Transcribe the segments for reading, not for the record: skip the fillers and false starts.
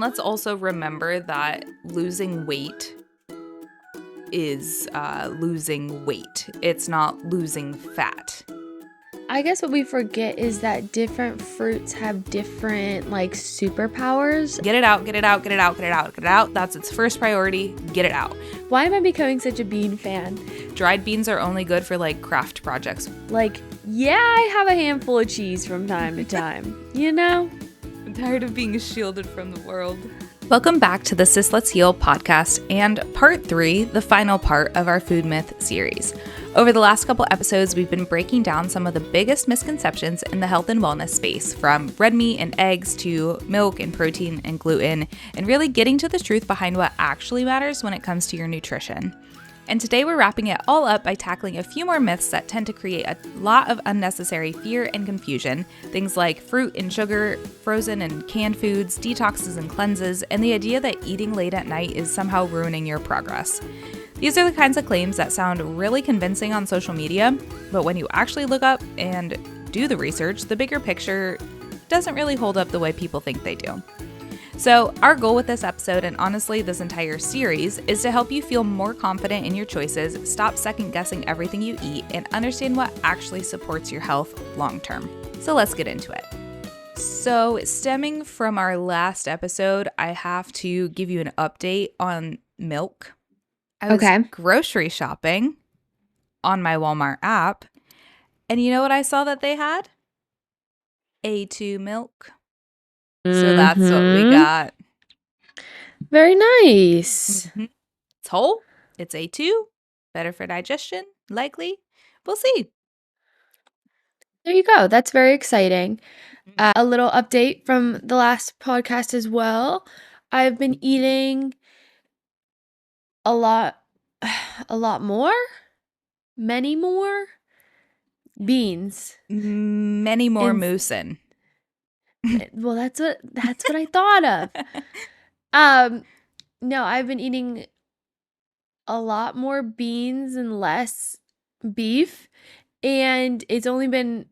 Let's also remember that losing weight is losing weight. It's not losing fat. I guess what we forget is that different fruits have different like superpowers. Get it out, get it out, get it out, get it out, get it out. That's its first priority. Get it out. Why am I becoming such a bean fan? Dried beans are only good for like craft projects. Like, yeah, I have a handful of cheese from time to time, you know? I'm tired of being shielded from the world. Welcome back to the Sis Let's Heal podcast and part 3, the final part of our food myth series. Over the last couple episodes, we've been breaking down some of the biggest misconceptions in the health and wellness space, from red meat and eggs to milk and protein and gluten, and really getting to the truth behind what actually matters when it comes to your nutrition. And today we're wrapping it all up by tackling a few more myths that tend to create a lot of unnecessary fear and confusion. Things like fruit and sugar, frozen and canned foods, detoxes and cleanses, and the idea that eating late at night is somehow ruining your progress. These are the kinds of claims that sound really convincing on social media, but when you actually look up and do the research, the bigger picture doesn't really hold up the way people think they do. So our goal with this episode, and honestly this entire series, is to help you feel more confident in your choices, stop second guessing everything you eat, and understand what actually supports your health long term. So let's get into it. So stemming from our last episode, I have to give you an update on milk. I was grocery shopping on my Walmart app, and you know what I saw that they had? A2 milk. So that's what we got. Very nice. Mm-hmm. It's whole. It's A2. Better for digestion, likely. We'll see. There you go. That's very exciting. A little update from the last podcast as well. I've been eating a lot many more beans. Many more moosin'. Well, that's what I thought of. No, I've been eating a lot more beans and less beef, and it's only been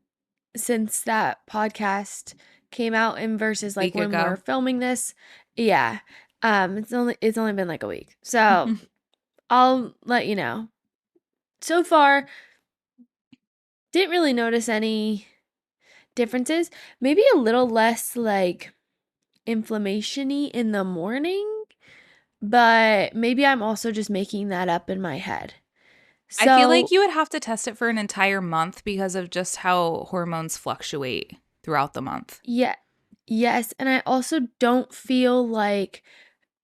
since that podcast came out and versus like when we're filming this. Yeah. It's only been like a week. So I'll let you know. So far, didn't really notice any differences. Maybe a little less like inflammation-y in the morning, but maybe I'm also just making that up in my head. So, I feel like you would have to test it for an entire month because of just how hormones fluctuate throughout the month. Yeah. Yes, and I also don't feel like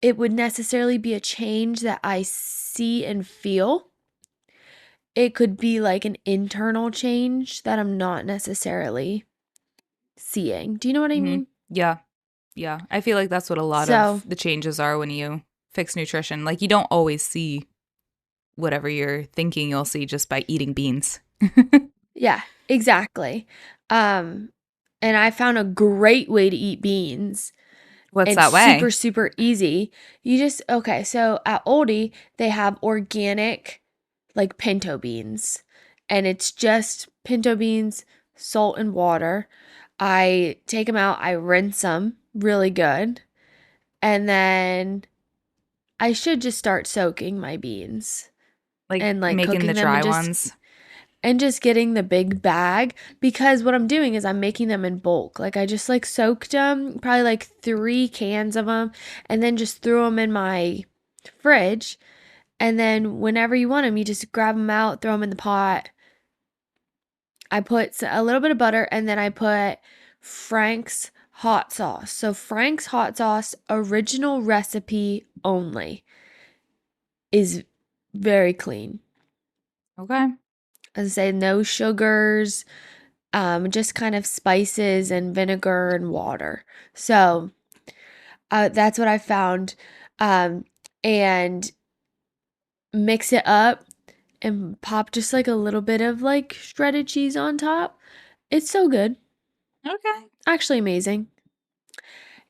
it would necessarily be a change that I see and feel. It could be like an internal change that I'm not necessarily seeing. Do you know what I mean? Yeah. Yeah. I feel like that's what a lot of the changes are when you fix nutrition. Like, you don't always see whatever you're thinking you'll see just by eating beans. Yeah, exactly. And I found a great way to eat beans. What's that way? Super, super easy. So at Oldie, they have organic like pinto beans, and it's just pinto beans, salt and water. I take them out, I rinse them really good, and then I should just start soaking my beans. And like making cooking the them dry ones. And just getting the big bag, because what I'm doing is I'm making them in bulk. Like I just like soaked them, probably like 3 cans of them, and then just threw them in my fridge. And then whenever you want them, you just grab them out, throw them in the pot. I put a little bit of butter, and then I put Frank's hot sauce. So Frank's hot sauce, original recipe only, is very clean. Okay. As I say, no sugars, just kind of spices and vinegar and water. So that's what I found. And mix it up and pop just like a little bit of like shredded cheese on top. It's so good. Okay. Actually amazing.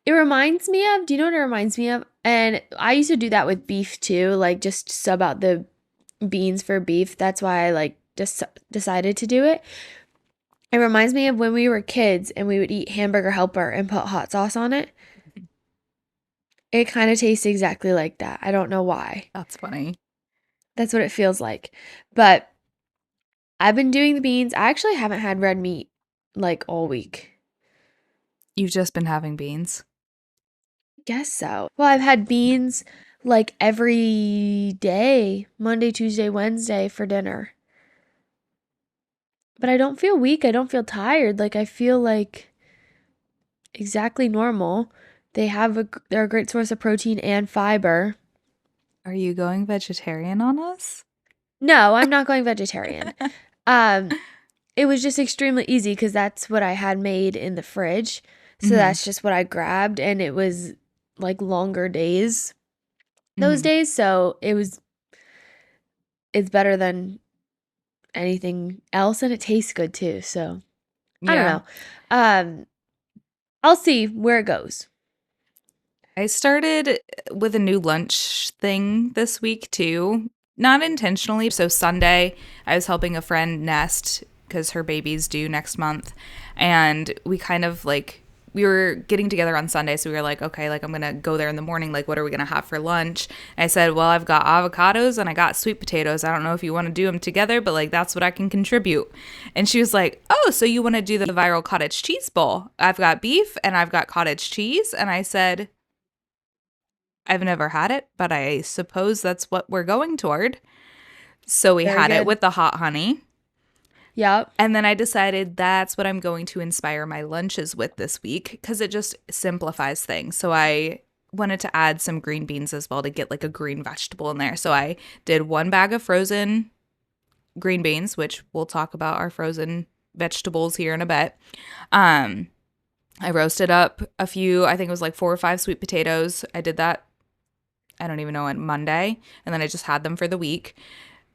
It reminds me of, do you know what it reminds me of? And I used to do that with beef too, like just sub out the beans for beef. That's why I like just decided to do it. It reminds me of when we were kids and we would eat Hamburger Helper and put hot sauce on it. It kind of tastes exactly like that. I don't know why. That's funny. That's what it feels like. But I've been doing the beans. I actually haven't had red meat like all week. You've just been having beans. Guess so. Well, I've had beans like every day, Monday, Tuesday, Wednesday for dinner. But I don't feel weak. I don't feel tired. Like I feel like exactly normal. They're a great source of protein and fiber. Are you going vegetarian on us? No, I'm not going vegetarian. Um, it was just extremely easy because that's what I had made in the fridge. So Mm-hmm. that's just what I grabbed, and it was like longer days those Mm-hmm. days. So it's better than anything else, and it tastes good too. So I don't Yeah. know. Um, I'll see where it goes. I started with a new lunch thing this week too. Not intentionally. So Sunday, I was helping a friend nest because her baby's due next month. And we kind of like, we were getting together on Sunday. So we were like, okay, like I'm going to go there in the morning. Like, what are we going to have for lunch? And I said, well, I've got avocados and I got sweet potatoes. I don't know if you want to do them together, but like that's what I can contribute. And she was like, oh, so you want to do the viral cottage cheese bowl? I've got beef and I've got cottage cheese. And I said, I've never had it, but I suppose that's what we're going toward. So we Very had it good. with the hot honey. Yep. And then I decided that's what I'm going to inspire my lunches with this week because it just simplifies things. So I wanted to add some green beans as well to get like a green vegetable in there. So I did 1 bag of frozen green beans, which we'll talk about our frozen vegetables here in a bit. Um, I roasted up a few, I think it was like 4 or 5 sweet potatoes. I did that, I don't even know, on Monday. And then I just had them for the week.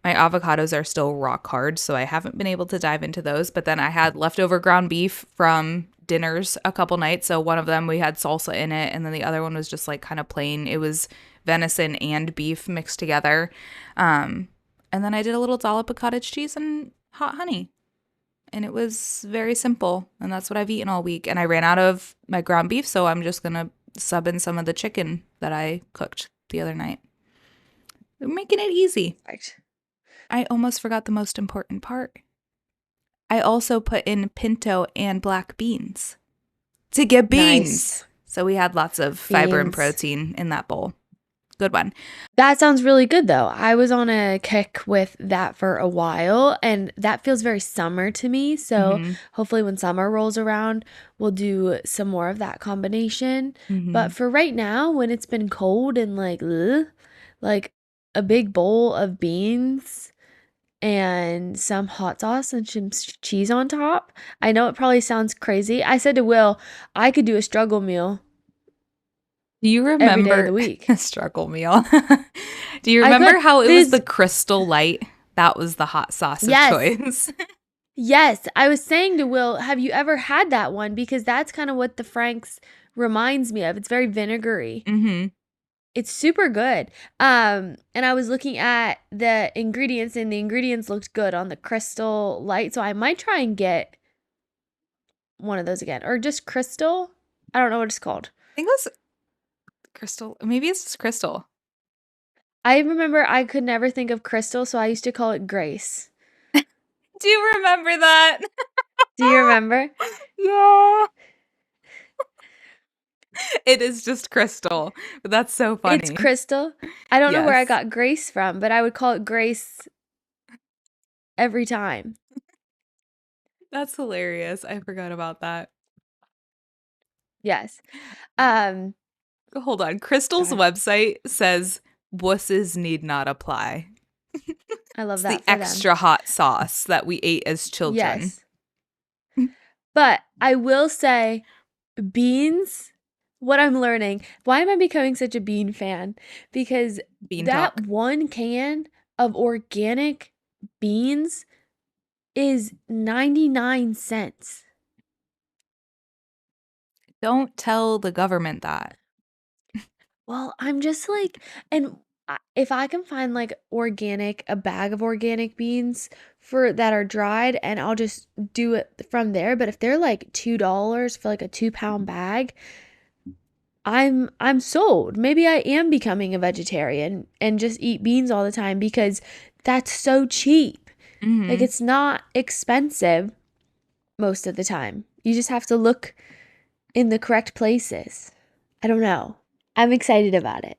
My avocados are still rock hard, so I haven't been able to dive into those. But then I had leftover ground beef from dinners a couple nights. So one of them we had salsa in it, and then the other one was just like kind of plain. It was venison and beef mixed together. And then I did a little dollop of cottage cheese and hot honey. And it was very simple. And that's what I've eaten all week. And I ran out of my ground beef, so I'm just going to sub in some of the chicken that I cooked the other night. We're making it easy. Right. I almost forgot the most important part. I also put in pinto and black beans to get beans. Nice. So we had lots of fiber and Beans. protein in that bowl. Good one. That sounds really good though. I was on a kick with that for a while and that feels very summer to me. So Mm-hmm. hopefully when summer rolls around, we'll do some more of that combination. Mm-hmm. But for right now, when it's been cold and like a big bowl of beans and some hot sauce and some cheese on top. I know it probably sounds crazy. I said to Will, I could do a struggle meal Do you every day of the remember week. struggle meal? Do you I could. remember how it was the This Crystal Light? That was the hot sauce of Yes. choice. Yes, I was saying to Will, have you ever had that one? Because that's kind of what the Frank's reminds me of. It's very vinegary. Mm-hmm. It's super good. And I was looking at the ingredients, and the ingredients looked good on the Crystal Light. So I might try and get one of those again, or just Crystal. I don't know what it's called. I think it was Crystal. Maybe it's just Crystal. I remember I could never think of Crystal, so I used to call it Grace. Do you remember that? Do you remember? Yeah. It is just Crystal. But that's so It's funny. Crystal. I don't know where I Yes. got Grace from, but I would call it Grace every time. That's hilarious. I forgot about that. Yes. Um, Hold on. go Crystal's ahead. website says wusses need not apply. I love It's the that for them. extra hot sauce that we ate as children. Yes. But I will say beans, what I'm learning, why am I becoming such a bean fan? Because Bean that talk. 1 can of organic beans is 99 cents. Don't tell the government that. Well, I'm just like, and if I can find like a bag of organic beans for that are dried, and I'll just do it from there. But if they're like $2 for like a 2 pound bag, I'm sold. Maybe I am becoming a vegetarian and just eat beans all the time because that's so cheap. Like, Mm-hmm. it's not expensive most of the time. You just have to look in the correct places. I don't know. I'm excited about it.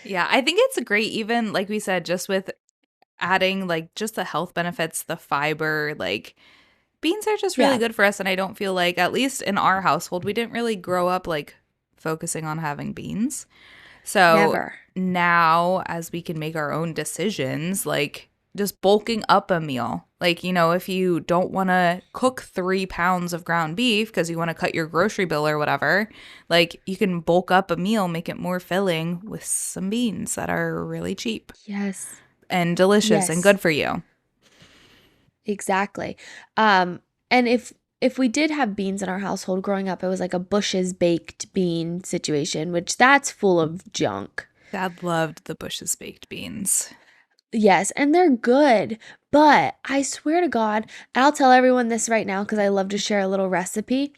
Yeah, I think it's great, even like we said, just with adding like just the health benefits, the fiber, like beans are just really Yeah, good for us. And I don't feel like, at least in our household, we didn't really grow up like focusing on having beans. So never. now, as we can make our own decisions, like just bulking up a meal, like, if you don't want to cook 3 pounds of ground beef because you want to cut your grocery bill or whatever, like you can bulk up a meal, make it more filling with some beans that are really cheap Yes. and delicious and Yes, good for you. exactly. And if we did have beans in our household growing up, it was like a Bush's baked bean situation, which that's full of junk. Dad loved the Bush's baked beans. Yes, and they're good, but I swear to God, and I'll tell everyone this right now because I love to share a little recipe.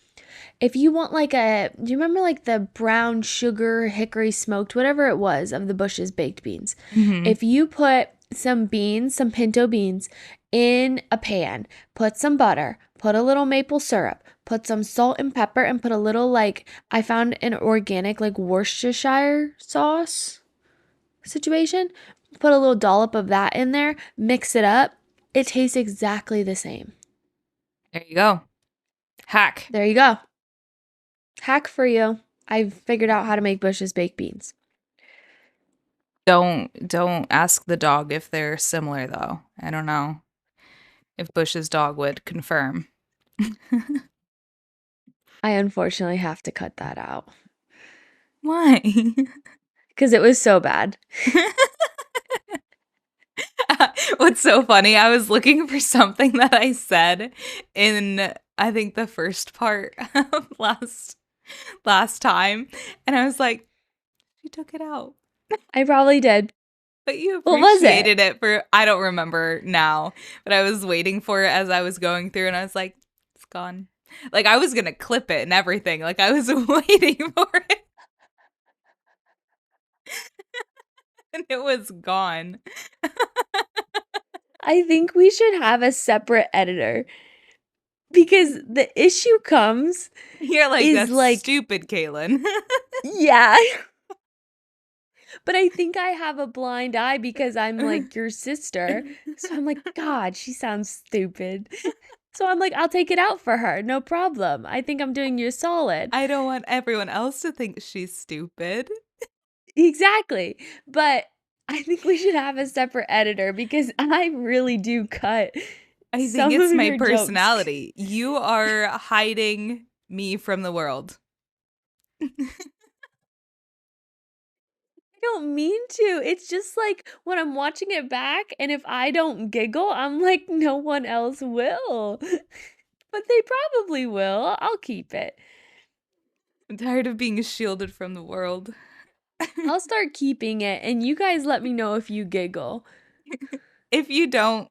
If you want do you remember like the brown sugar hickory smoked, whatever it was of the Bush's baked beans? Mm-hmm. If you put some beans, some pinto beans in a pan, put some butter, put a little maple syrup, put some salt and pepper, and put a little I found an organic like Worcestershire sauce situation. Put a little dollop of that in there, mix it up. It tastes exactly the same. There you go. Hack. There you go. Hack for you. I've figured out how to make Bush's baked beans. Don't ask the dog if they're similar though. I don't know if Bush's dog would confirm. I unfortunately have to cut that out Why? because it was so bad. What's so funny, I was looking for something that I said in, I think, the first part of last time, and I was like, she took it out. I probably did. But you What was it? appreciated it for, I don't remember now, but I was waiting for it as I was going through and I was like, it's gone. Like I was gonna clip it and everything. Like I was waiting for it and it was gone. I think we should have a separate editor because the issue comes You're like, is that's stupid, Kaylin. yeah. But I think I have a blind eye because I'm like your sister. So I'm like, God, she sounds stupid. So I'm like, I'll take it out for her. No problem. I think I'm doing you a solid. I don't want everyone else to think she's stupid. Exactly. But I think we should have a separate editor because I really do cut I think some it's of my your jokes. personality. You are hiding me from the world. I don't mean to. It's just like when I'm watching it back, and if I don't giggle, I'm like, no one else will. But they probably will. I'll keep it. I'm tired of being shielded from the world. I'll start keeping it, and you guys let me know if you giggle. If you don't,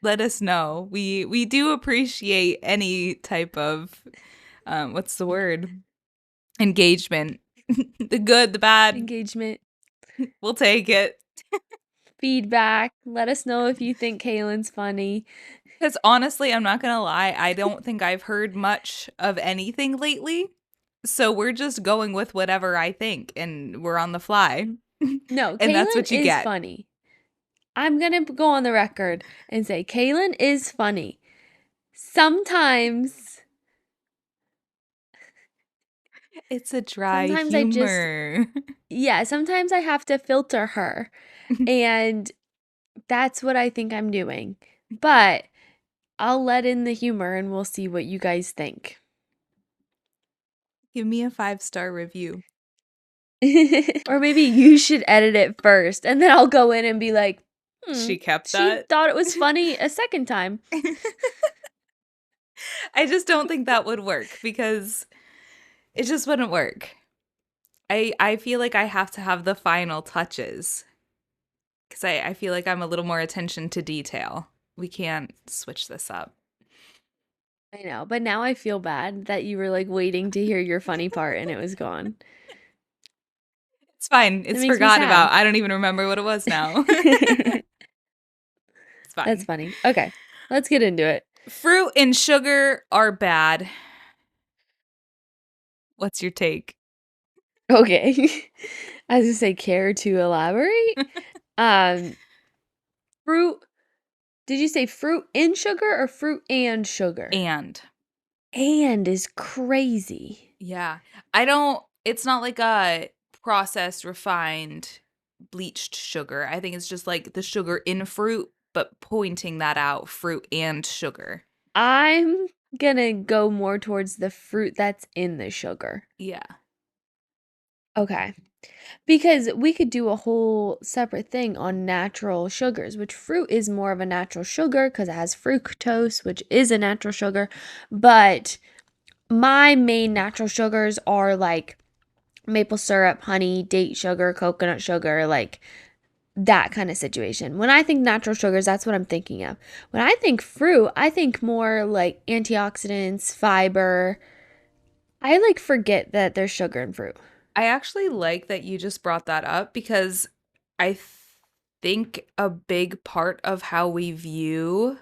let us know. We do appreciate any type of what's the word? Engagement. The good, the bad, Engagement, we'll take it. feedback. Let us know if you think Kaylin's funny. Because honestly, I'm not gonna lie, I don't think I've heard much of anything lately. So we're just going with whatever I think and we're on the fly. No, And that's Kaylin what you is get. funny. I'm gonna go on the record and say Kaylin is funny. Sometimes, It's a dry sometimes I just, humor. yeah, sometimes I have to filter her. And that's what I think I'm doing. But I'll let in the humor and we'll see what you guys think. Give me a 5-star review. Or maybe you should edit it first and then I'll go in and be like, She kept she that. thought it was funny a second time. I just don't think that would work because it just wouldn't work. I feel like I have to have the final touches because I feel like I'm a little more attention to detail. We can't switch this up. I know, but now I feel bad that you were like waiting to hear your funny part and it was gone. It's fine. That It's makes me forgotten sad. about. I don't even remember what it was now. It's That's fine. funny. Okay, let's get into it. Fruit and sugar are bad. What's your take? Okay. I was gonna say, care to elaborate? Um, fruit. Did you say fruit and sugar or fruit and sugar? And And is crazy. yeah, it's not like a processed, refined, bleached sugar. I think it's just like the sugar in fruit, but pointing that out, fruit and sugar. I'm gonna go more towards the fruit that's in the sugar. Yeah. Okay. Because we could do a whole separate thing on natural sugars, which fruit is more of a natural sugar because it has fructose, which is a natural sugar. But my main natural sugars are like maple syrup, honey, date sugar, coconut sugar, like that kind of situation. When I think natural sugars, that's what I'm thinking of. When I think fruit, I think more like antioxidants, fiber. I like forget that there's sugar in fruit. I actually like that you just brought that up because I think a big part of how we view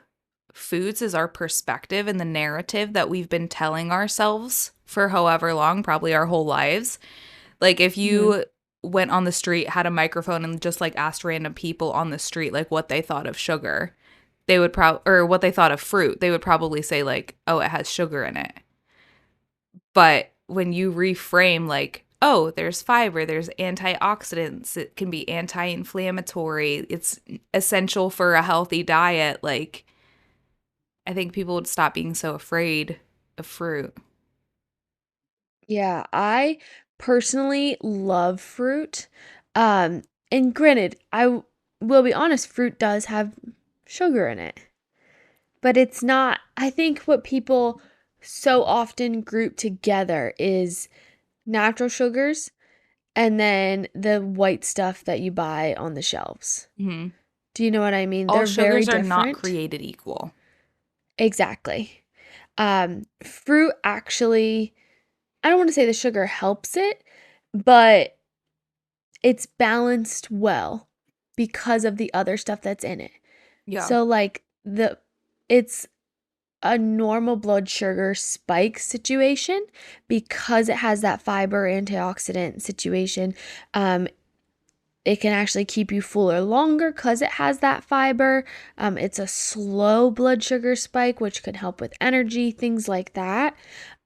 foods is our perspective and the narrative that we've been telling ourselves for however long, probably our whole lives. Like if Mhm. you went on the street, had a microphone and just like asked random people on the street like what they thought of sugar, they would probably or what they thought of fruit, they would probably say like, "Oh, it has sugar in it." But when you reframe like, "Oh, there's fiber, there's antioxidants, it can be anti-inflammatory, it's essential for a healthy diet," like I think people would stop being so afraid of fruit. Yeah, I personally love fruit. Um, and granted, will be honest, fruit does have sugar in it. But it's not, I think what people so often group together is natural sugars and then the white stuff that you buy on the shelves. Mhm. Do you know what I mean? All They're very sugars are not different. created equal. Exactly. Fruit actually, I don't want to say the sugar helps it, but it's balanced well because of the other stuff that's in it. Yeah. So like it's a normal blood sugar spike situation because it has that fiber antioxidant situation. Um, it can actually keep you fuller longer because it has that fiber. It's a slow blood sugar spike, which can help with energy, things like that.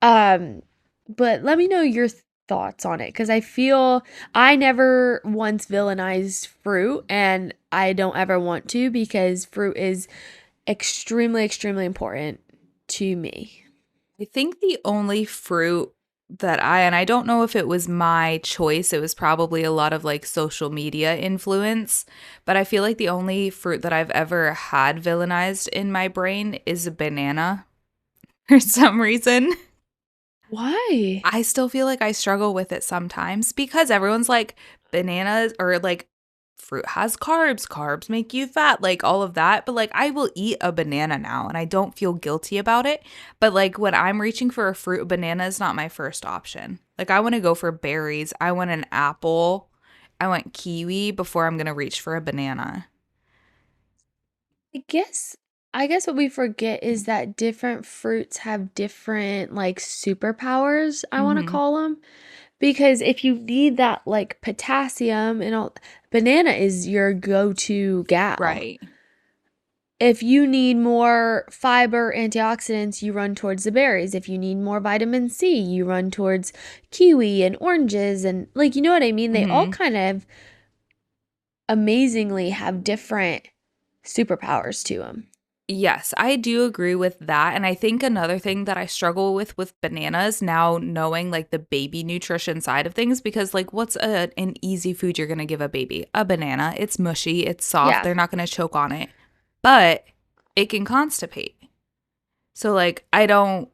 Um, but let me know your thoughts on it because I feel I never once villainized fruit and I don't ever want to because fruit is extremely, extremely important to me. I think the only fruit and I don't know if it was my choice, it was probably a lot of like social media influence, but I feel like the only fruit that I've ever had villainized in my brain is a banana for some reason. Why? I still feel like I struggle with it sometimes because everyone's like bananas or like fruit has carbs, carbs make you fat, like all of that. But like I will eat a banana now and I don't feel guilty about it. But like when I'm reaching for a fruit, a banana is not my first option. Like I want to go for berries, I want an apple, I want kiwi before I'm going to reach for a banana. I guess I guess what we forget is that different fruits have different like superpowers, I want to Mhm. call them. Because if you need that like potassium and all, banana is your go-to gal. Right. If you need more fiber, antioxidants, you run towards the berries. If you need more vitamin C, you run towards kiwi and oranges and like you know what I mean? They all Mhm. kind of amazingly have different superpowers to them. Yes, I do agree with that. And I think another thing that I struggle with bananas now knowing like the baby nutrition side of things, because like what's an easy food you're going to give a baby? A banana. It's mushy, it's soft, Yeah. they're not going to choke on it, but it can constipate. So like I don't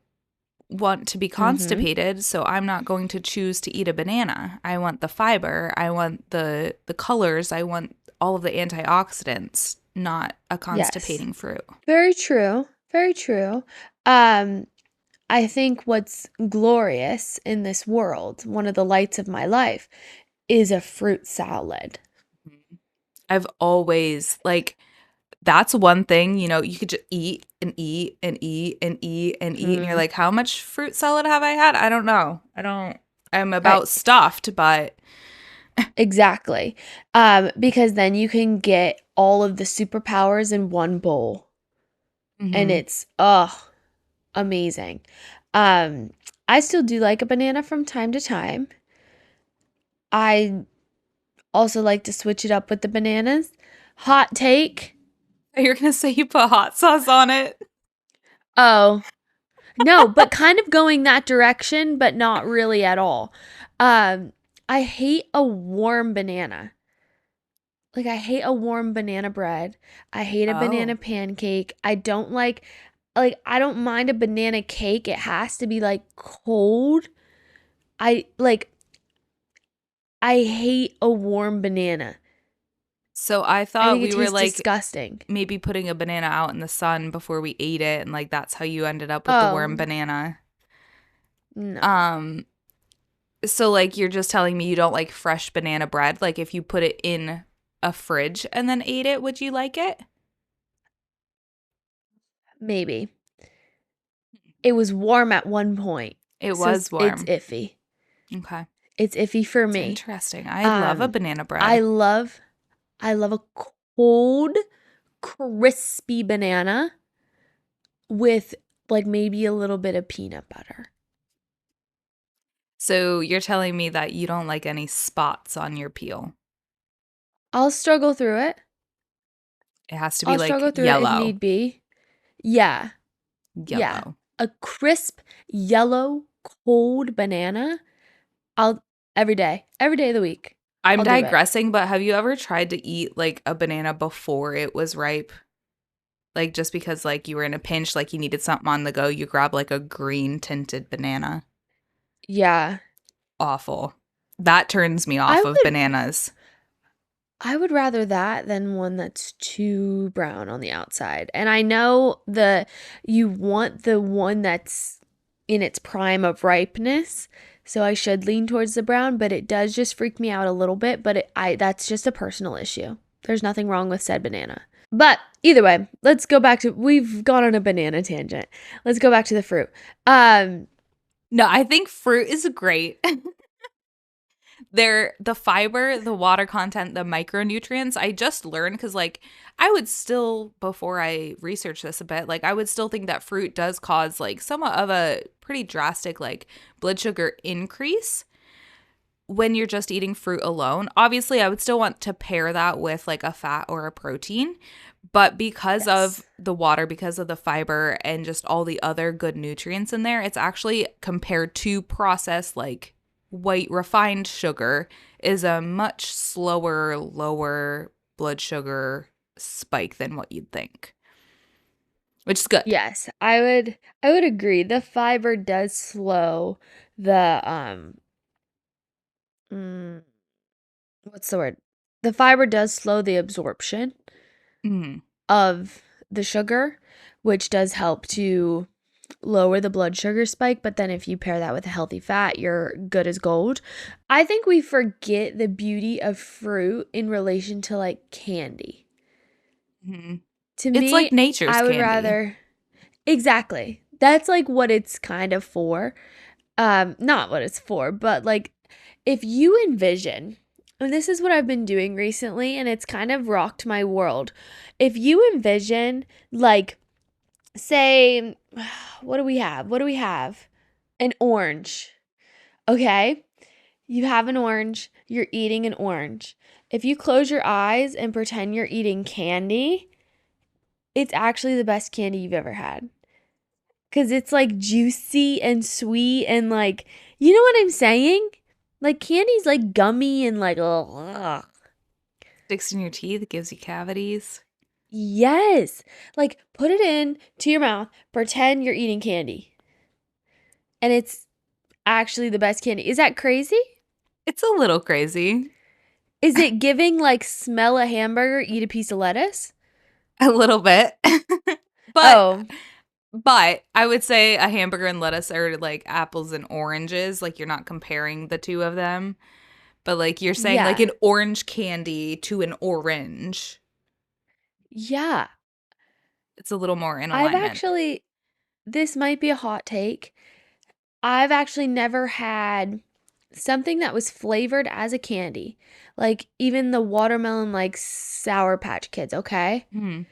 want to be Mhm. constipated, so I'm not going to choose to eat a banana. I want the fiber, I want the colors, I want all of the antioxidants, not a Yes. constipating fruit. Very true. Very true. Um I think what's glorious in this world, one of the lights of my life is a fruit salad. I've always like that's one thing, you could just eat and eat and eat and eat and eat and you're Mm, like, how much fruit salad have I had? I don't know. I'm right. about stuffed, but Exactly. Because then you can get all of the superpowers in one bowl and mhm. it's amazing. Um, I still do like a banana from time to time. I also like to switch it up with the bananas. Hot take. You're gonna say you put hot sauce on it. Oh, no, but kind of going that direction, but not really at all. Um, I hate a warm banana. Like, I hate a warm banana bread. I hate a banana Oh. pancake. I don't I don't mind a banana cake. It has to be like cold. I like I hate a warm banana. So I I thought think it we were tastes like disgusting. maybe putting a banana out in the sun before we ate it and like that's how you ended up with the worm Oh, banana. no. Um so like you're just telling me you don't like fresh banana bread? Like if you put it in a fridge and then ate it, would you like it? Maybe. It was warm at one point. It So was it's warm. iffy. Okay. It's iffy for It's me. interesting. I love a Um banana I bread. love I love a cold crispy banana with like maybe a little bit of peanut butter. So you're telling me that you don't like any spots on your peel. I'll struggle through it. It has to be I'll like struggle through it if yellow. need be. Yeah. Yeah. Yellow. A crisp yellow cold banana. I'll every day of the week. I'm I'll do it. digressing, but have you ever tried to eat like a banana before it was ripe? Like just because like you were in a pinch, like you needed something on the go, you grab like a green tinted banana. Yeah. Awful. That turns me I off of would bananas. I would rather that than one that's too brown on the outside. And I know the you want the one that's in its prime of ripeness, so I should lean towards the brown, but it does just freak me out a little bit, but I that's just a personal issue. There's nothing wrong with said banana. But either way, let's go back to we've gone on a banana tangent. Let's go back to the fruit. Um No, I think fruit is great. The fiber, the water content, the micronutrients, I just learned because like I would still, before I researched this a bit, like I would still think that fruit does cause like somewhat of a pretty drastic like blood sugar increase when you're just eating fruit alone. Obviously, I would still want to pair that with like a fat or a protein, but because of yes. the water, because of the fiber and just all the other good nutrients in there, it's actually compared to processed like white refined sugar is a much slower, lower blood sugar spike than what you'd think, which is good. Yes, I would agree. The fiber does slow the mm, what's the word? The fiber does slow the absorption Mm. of the sugar, which does help to lower the blood sugar spike, but then if you pair that with a healthy fat, you're good as gold. I think we forget the beauty of fruit in relation to like candy. Mhm. To It's like me, nature's I would candy. rather exactly. That's like what it's kind of for. Not what it's for, but like if you envision, and this is what I've been doing recently and it's kind of rocked my world. If you envision like say what do we have? What do we have? An orange. Okay? You have an orange, you're eating an orange. If you close your eyes and pretend you're eating candy, it's actually the best candy you've ever had. Cause it's like juicy and sweet and like, you know what I'm saying? Like candy's like gummy and like, ugh. Sticks in your teeth, gives you cavities. Yes. Like put it in to your mouth, pretend you're eating candy. And it's actually the best candy. Is that crazy? It's a little crazy. Is it giving like smell a hamburger, eat a piece of lettuce? A little bit. but Oh, but I would say a hamburger and lettuce are like apples and oranges, like you're not comparing the two of them. But like you're saying like Yeah. an orange candy to an orange. Yeah. It's a little more in I've alignment. actually, this might be a hot take. I've actually never had something that was flavored as a candy. Like even the watermelon, like Sour Patch Kids, okay? Hmm.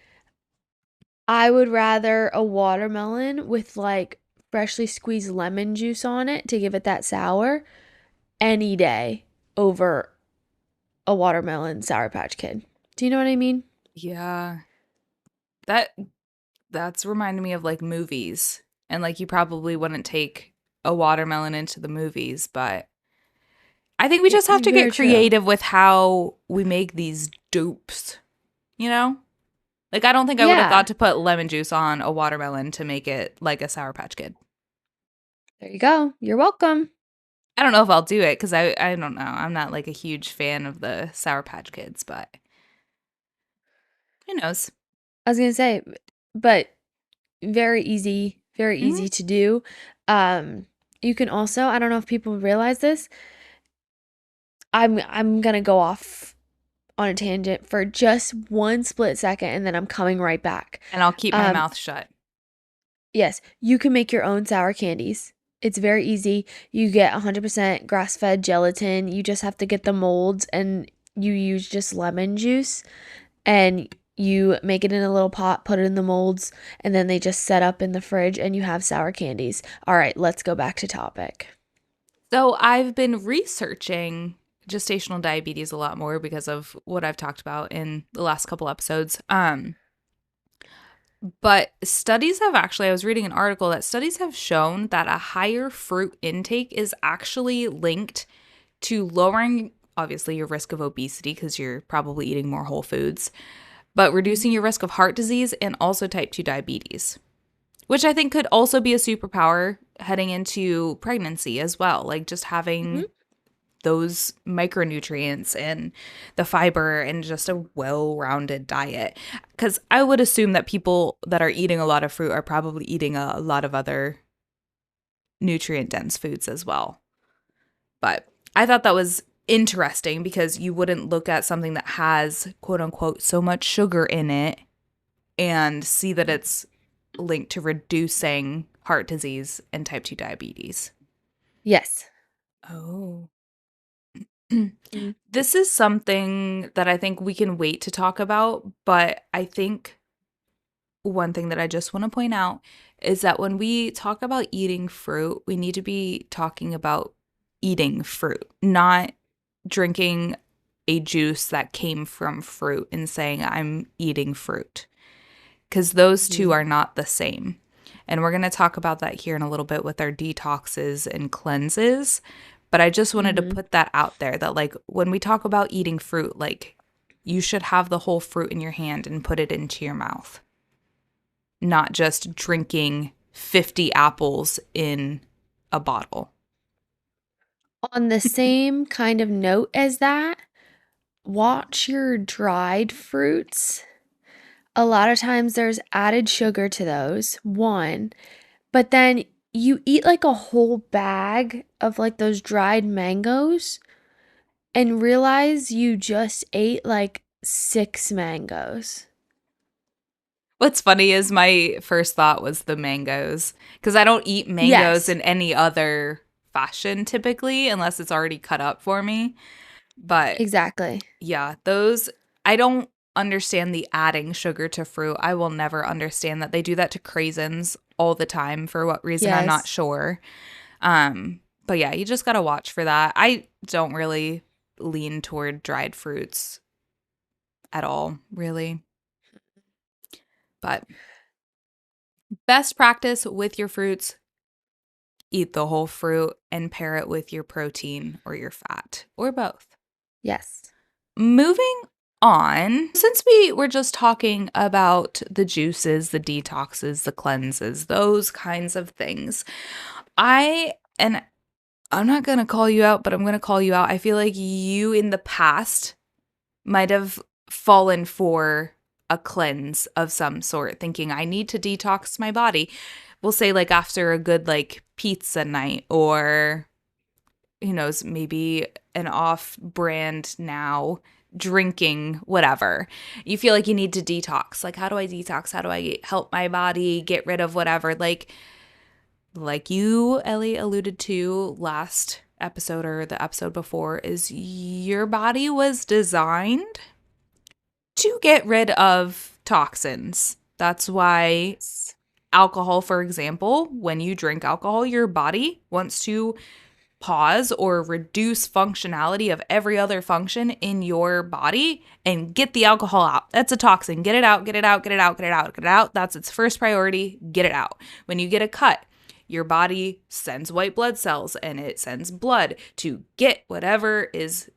I would rather a watermelon with like freshly squeezed lemon juice on it to give it that sour any day over a watermelon Sour Patch Kid. Do you know what I mean? Yeah. That that's reminding me of like movies. And like you probably wouldn't take a watermelon into the movies, but I think we just have to get Very true. creative with how we make these dupes, you know? Like I don't think I would have Yeah, thought to put lemon juice on a watermelon to make it like a Sour Patch Kid. there you go. You're welcome. I don't know if I'll do it because I don't know. I'm not like a huge fan of the Sour Patch Kids, but who knows? I was gonna say, but very Hmm. easy to do. Um, you can also, I don't know if people realize this. I'm gonna go off on a tangent for just one split second and then I'm coming right back. And I'll keep my Um, mouth shut. yes, you can make your own sour candies. It's very easy. You get 100% grass-fed gelatin. You just have to get the molds and you use just lemon juice and you make it in a little pot, put it in the molds, and then they just set up in the fridge and you have sour candies. All right, let's go back to topic. So I've been researching gestational diabetes a lot more because of what I've talked about in the last couple episodes. But studies have actually, I was reading an article that studies have shown that a higher fruit intake is actually linked to lowering, obviously, your risk of obesity because you're probably eating more whole foods, but Mhm. reducing your risk of heart disease and also type 2 diabetes, which I think could also be a superpower heading into pregnancy as well. Like just having Mhm. those micronutrients and the fiber and just a well-rounded diet. Because I would assume that people that are eating a lot of fruit are probably eating a lot of other nutrient-dense foods as well. But I thought that was interesting because you wouldn't look at something that has quote unquote so much sugar in it and see that it's linked to reducing heart disease and type 2 diabetes. Yes. Oh. Mm. This is something that I think we can wait to talk about, but I think one thing that I just want to point out is that when we talk about eating fruit, we need to be talking about eating fruit, not drinking a juice that came from fruit and saying, I'm eating fruit, because those two Mhm. are not the same. And we're going to talk about that here in a little bit with our detoxes and cleanses. But I just wanted to Mhm. put that out there that, like, when we talk about eating fruit, like, you should have the whole fruit in your hand and put it into your mouth, not just drinking 50 apples in a bottle. On the same kind of note as that, watch your dried fruits. A lot of times there's added sugar to those, one, but then you eat like a whole bag of like those dried mangoes and realize you just ate like 6 mangoes. What's funny is my first thought was the mangoes, because I don't eat mangoes Yes, in any other fashion typically unless it's already cut up for me. But exactly. yeah, those, I don't understand the adding sugar to fruit. I will never understand that. They do that to craisins all the time. For what reason, I'm not Yes. sure. But yeah, you just got to watch for that. I don't really lean toward dried fruits at all, really. But best practice with your fruits, eat the whole fruit and pair it with your protein or your fat or both. Yes. Moving on, since we were just talking about the juices, the detoxes, the cleanses, those kinds of things, and I'm not going to call you out, but I'm going to call you out. I feel like you in the past might have fallen for a cleanse of some sort, thinking I need to detox my body. We'll say like after a good like pizza night, or who knows, maybe an off-brand now drinking whatever. You feel like you need to detox. Like, how do I detox? How do I help my body get rid of whatever? Like you, Ellie, alluded to last episode or the episode before, is your body was designed to get rid of toxins. That's why alcohol, for example, when you drink alcohol, your body wants to pause or reduce functionality of every other function in your body and get the alcohol out. That's a toxin. Get it out, get it out, get it out, get it out, get it out. That's its first priority. Get it out. When you get a cut, your body sends white blood cells and it sends blood to get whatever is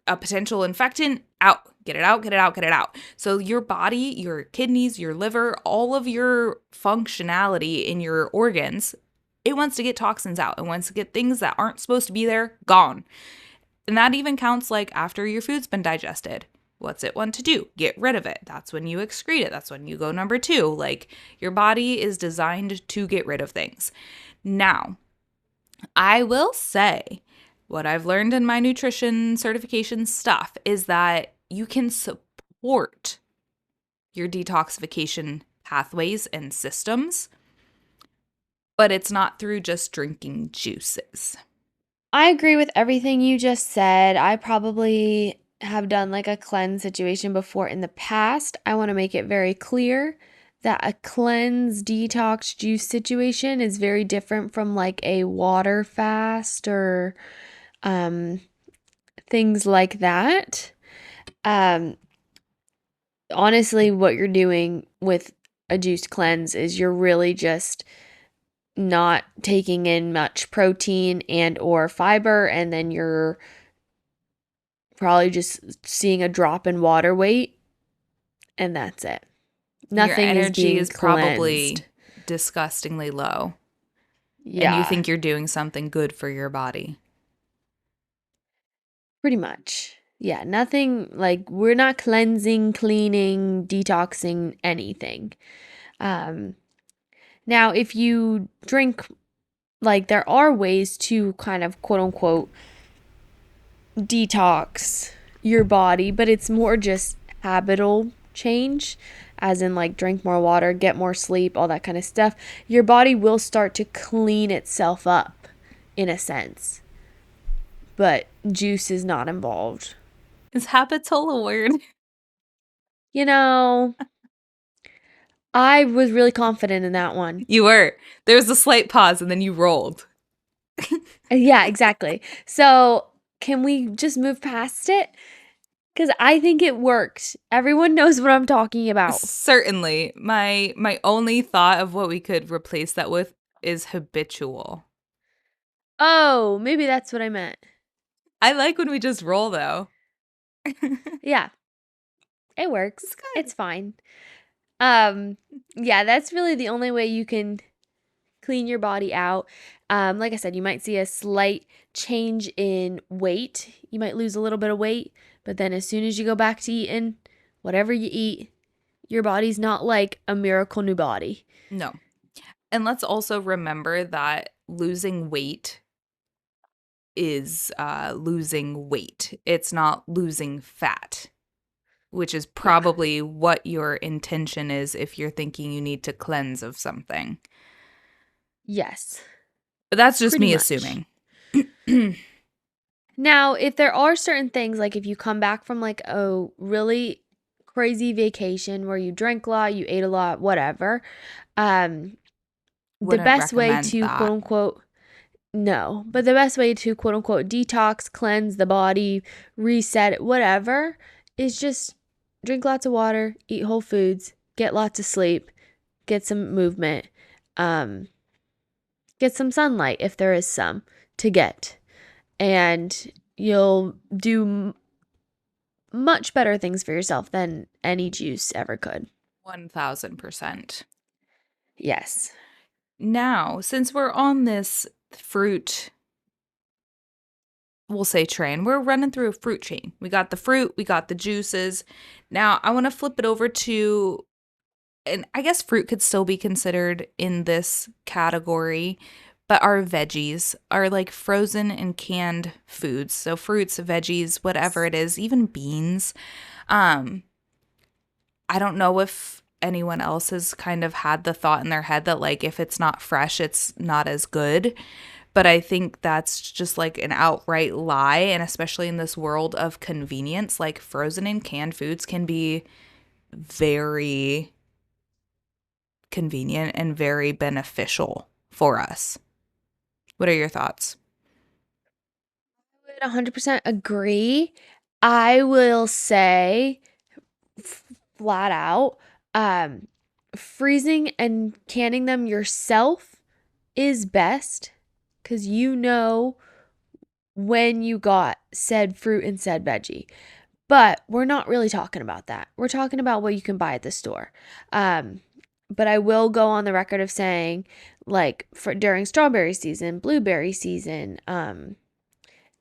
a potential infectant out. Get it out, get it out, get it out. So your body, your kidneys, your liver, all of your functionality in your organs, it wants to get toxins out. It wants to get things that aren't supposed to be there gone. And that even counts like after your food's been digested. What's it want to do? Get rid of it. That's when you excrete it. That's when you go number 2. Like, your body is designed to get rid of things. Now, I will say what I've learned in my nutrition certification stuff is that you can support your detoxification pathways and systems, but it's not through just drinking juices. I agree with everything you just said. I probably have done like a cleanse situation before in the past. I want to make it very clear that a cleanse detox juice situation is very different from like a water fast or things like that. Honestly, what you're doing with a juice cleanse is you're really just not taking in much protein and or fiber, and then you're probably just seeing a drop in water weight, and that's it. Nothing your is energy being is probably cleansed. disgustingly low. And you Yeah, think you're doing something good for your body. pretty much. Yeah, nothing like we're not cleansing, cleaning, detoxing anything. Now, if you drink, like there are ways to kind of quote unquote detox your body, but it's more just habitual change, as in like drink more water, get more sleep, all that kind of stuff. Your body will start to clean itself up in a sense, but juice is not involved. Is habitual a word? You know, I was really confident in that one. You were. There was a slight pause and then you rolled. Yeah, exactly. So, can we just move past it? Because I think it worked. Everyone knows what I'm talking about. Certainly. My only thought of what we could replace that with is habitual. Oh, maybe that's what I meant. I like when we just roll though. Yeah, it works. It's good. It's fine. Yeah, that's really the only way you can clean your body out. Like I said, you might see a slight change in weight. You might lose a little bit of weight, but then as soon as you go back to eating whatever you eat, your body's not like a miracle new body. No. And let's also remember that losing weight is losing weight. It's not losing fat, which is probably what your intention is if you're thinking you need to cleanse of something. Yes. But that's just Pretty me much. assuming. Now, if there are certain things, like if you come back from like a really crazy vacation where you drank a lot, you ate a lot, whatever, the Wouldn't best way recommend to that. quote unquote, no, but the best way to quote unquote detox, cleanse the body, reset it, whatever, is just drink lots of water, eat whole foods, get lots of sleep, get some movement, get some sunlight if there is some to get. And you'll do much better things for yourself than any juice ever could. 1000%. Yes. Now, since we're on this fruit, we'll say train, we're running through a fruit chain. We got the fruit, we got the juices. Now, I want to flip it over to, and I guess fruit could still be considered in this category, but our veggies are like frozen and canned foods. So fruits, veggies, whatever it is, even beans. Um, I don't know if anyone else has kind of had the thought in their head that like if it's not fresh, it's not as good. But I think that's just like an outright lie. And especially in this world of convenience, like frozen and canned foods can be very convenient and very beneficial for us. What are your thoughts? I would 100% agree. I will say flat out, um, freezing and canning them yourself is best because you know when you got said fruit and said veggie. But we're not really talking about that. We're talking about what you can buy at the store. Um, but I will go on the record of saying, like, for during strawberry season, blueberry season,